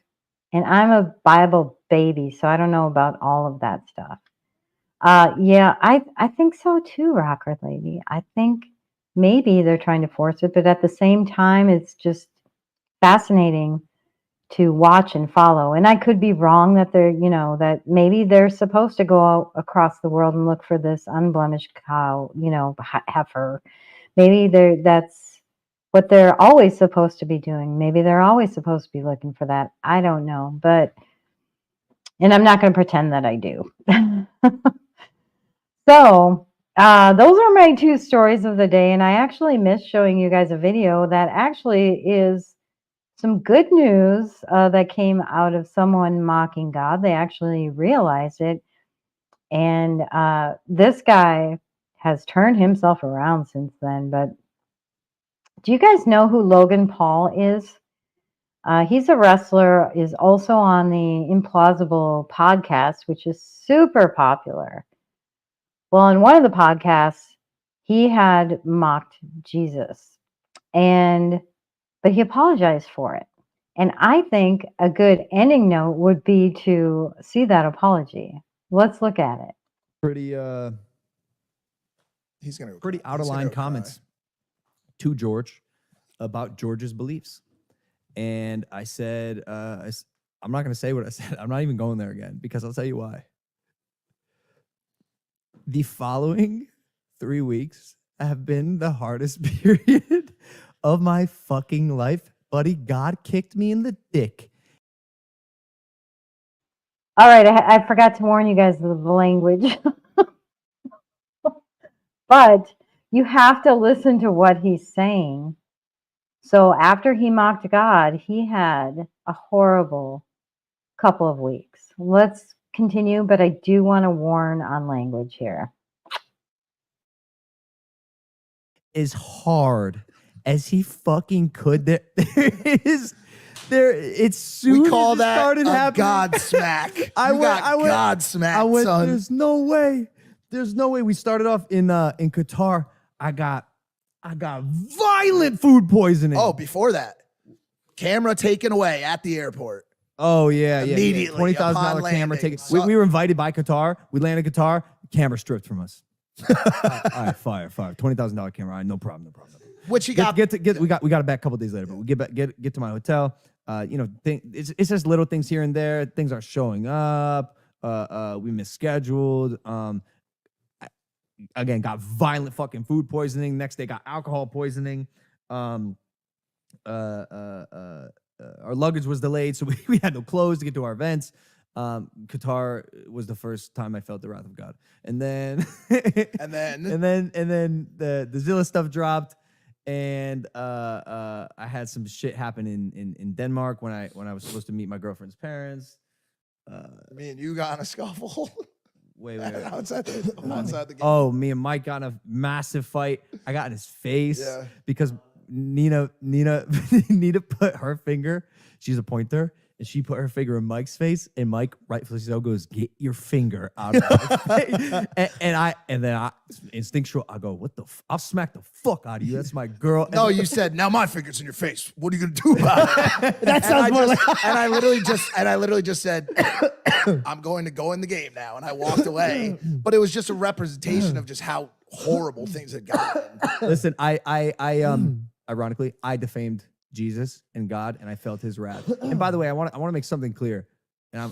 and I'm a Bible baby, so I don't know about all of that stuff. Yeah, I think so too, Rocker Lady. I think maybe they're trying to force it, but at the same time, it's just fascinating to watch and follow. And I could be wrong that they're, that maybe they're supposed to go out across the world and look for this unblemished cow, heifer. Maybe that's what they're always supposed to be doing. Maybe they're always supposed to be looking for that. I don't know, and I'm not going to pretend that I do. So, those are my 2 stories of the day, and I actually missed showing you guys a video that actually is some good news that came out of someone mocking God. They actually realized it. And this guy has turned himself around since then. But do you guys know who Logan Paul is? He's a wrestler, is also on the Implausible podcast, which is super popular. Well, in one of the podcasts, he had mocked Jesus, but he apologized for it. And I think a good ending note would be to see that apology. Let's look at it. Pretty He's gonna go pretty cry. out of He's gonna line go cry. comments to George about George's beliefs. And I said, I'm not going to say what I said. I'm not even going there again because I'll tell you why. The following 3 weeks have been the hardest period of my fucking life. Buddy, God kicked me in the dick. All right, I forgot to warn you guys of the language. But you have to listen to what he's saying. So after he mocked God, he had a horrible couple of weeks. Let's continue, but I do want to warn on language here. As hard as he fucking could. It's soon We call as it that started a happening. Godsmack. I You went, got Godsmack, son. There's no way. There's no way. We started off in Qatar. I got violent food poisoning. Oh, before that, camera taken away at the airport. Oh yeah, Immediately $20,000 upon camera landing. taken. We were invited by Qatar. We landed in Qatar. Camera stripped from us. All right, fire. $20,000 camera. All right, no problem. Which he We got it back a couple days later, but we get to my hotel. It's just little things here and there. Things aren't showing up. We misscheduled. Again, got violent fucking food poisoning. Next day, got alcohol poisoning. Our luggage was delayed, so we had no clothes to get to our events. Qatar was the first time I felt the wrath of God, and then the Zilla stuff dropped, and I had some shit happen in Denmark when I was supposed to meet my girlfriend's parents. Me and you got in a scuffle. Wait. outside the game. Oh, me and Mike got in a massive fight. I got in his face because Nina put her finger. She's a pointer, and she put her finger in Mike's face, and Mike, rightfully so, goes, "Get your finger out of my face." And then I instinctual, I go, "What the? I'll smack the fuck out of you. That's my girl." No, you said, "Now my finger's in your face. What are you gonna do about it?" That sounds more like. And I literally just said, "I'm going to go in the game now," and I walked away. But it was just a representation of just how horrible things had gotten. Listen, ironically, I defamed Jesus and God, and I felt His wrath. And by the way, I want to make something clear, and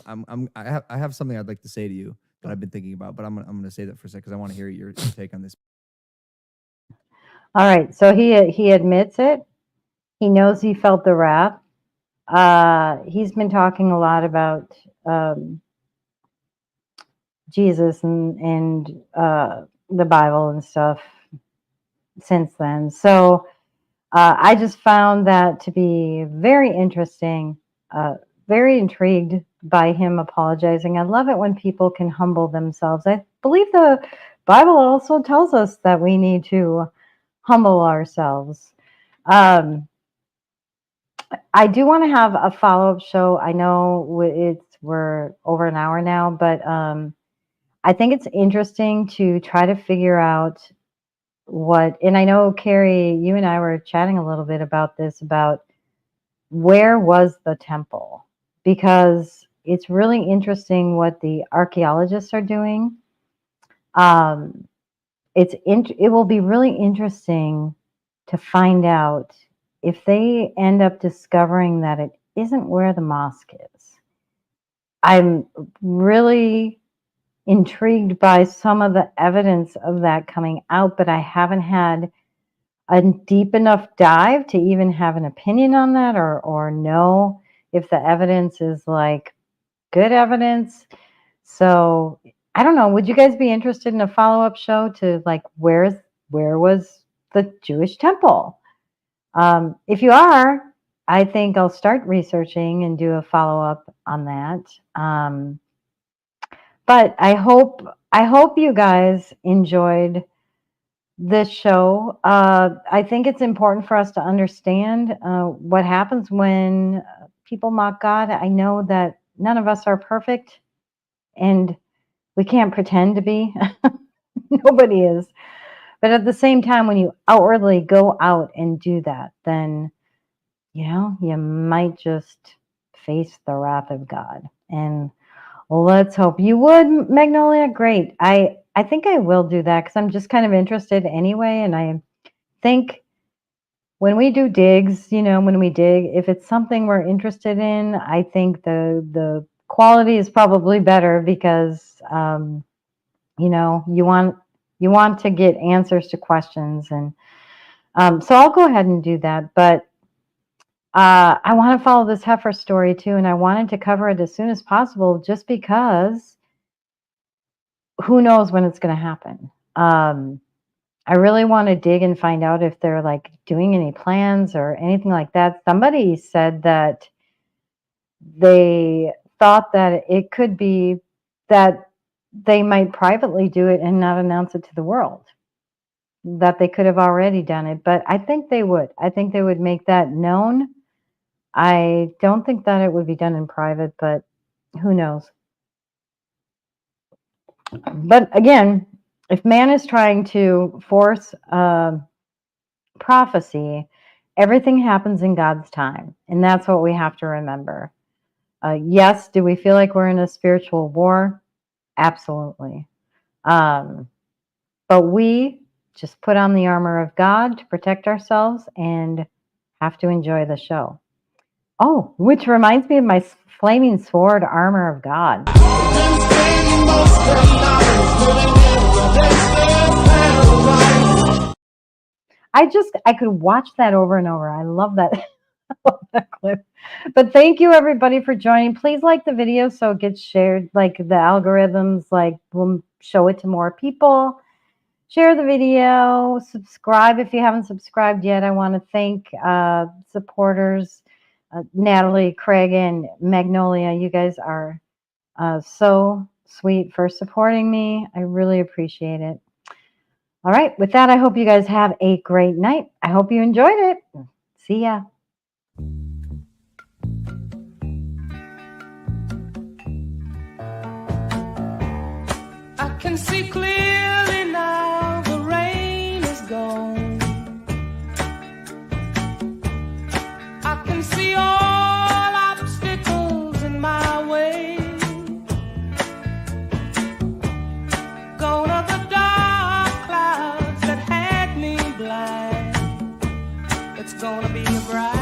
I have something I'd like to say to you that I've been thinking about, but I'm gonna say that for a second because I want to hear your take on this. All right, so he admits it. He knows he felt the wrath. He's been talking a lot about Jesus and the Bible and stuff since then. So I just found that to be very interesting, very intrigued by him apologizing. I love it when people can humble themselves. I believe the Bible also tells us that we need to humble ourselves. I do want to have a follow-up show. I know we're over an hour now, but I think it's interesting to try to figure out and I know, Carrie, you and I were chatting a little bit about this, about where was the temple? Because it's really interesting what the archaeologists are doing. It will be really interesting to find out if they end up discovering that it isn't where the mosque is. I'm really intrigued by some of the evidence of that coming out, but I haven't had a deep enough dive to even have an opinion on that or know if the evidence is like good evidence. So I don't know. Would you guys be interested in a follow-up show to like where was the Jewish temple? If you are, I think I'll start researching and do a follow-up on that. But I hope you guys enjoyed this show. I think it's important for us to understand what happens when people mock God. I know that none of us are perfect, and we can't pretend to be. Nobody is. But at the same time, when you outwardly go out and do that, then, you might just face the wrath of God. And let's hope you would, Magnolia. Great. I think I will do that because I'm just kind of interested anyway. And I think when we do digs, when we dig, if it's something we're interested in, I think the quality is probably better because, you want to get answers to questions. And so I'll go ahead and do that. But I want to follow this heifer story too, and I wanted to cover it as soon as possible just because who knows when it's going to happen. I really want to dig and find out if they're like doing any plans or anything like that. Somebody said that they thought that it could be that they might privately do it and not announce it to the world, that they could have already done it. But I think they would. I think they would make that known. I don't think that it would be done in private, but who knows? But again, if man is trying to force prophecy, everything happens in God's time. And that's what we have to remember. Yes, do we feel like we're in a spiritual war? Absolutely. But we just put on the armor of God to protect ourselves and have to enjoy the show. Oh, which reminds me of my flaming sword armor of God. I could watch that over and over. I love that. I love that clip. But thank you everybody for joining. Please like the video so it gets shared. Like the algorithms will show it to more people. Share the video. Subscribe if you haven't subscribed yet. I want to thank supporters. Natalie, Craig, and Magnolia, you guys are so sweet for supporting me. I really appreciate it. All right, with that, I hope you guys have a great night. I hope you enjoyed it. See ya. I can see clearly now the rain is gone. I can see all obstacles in my way. Gone are the dark clouds that had me blind. It's gonna be a bright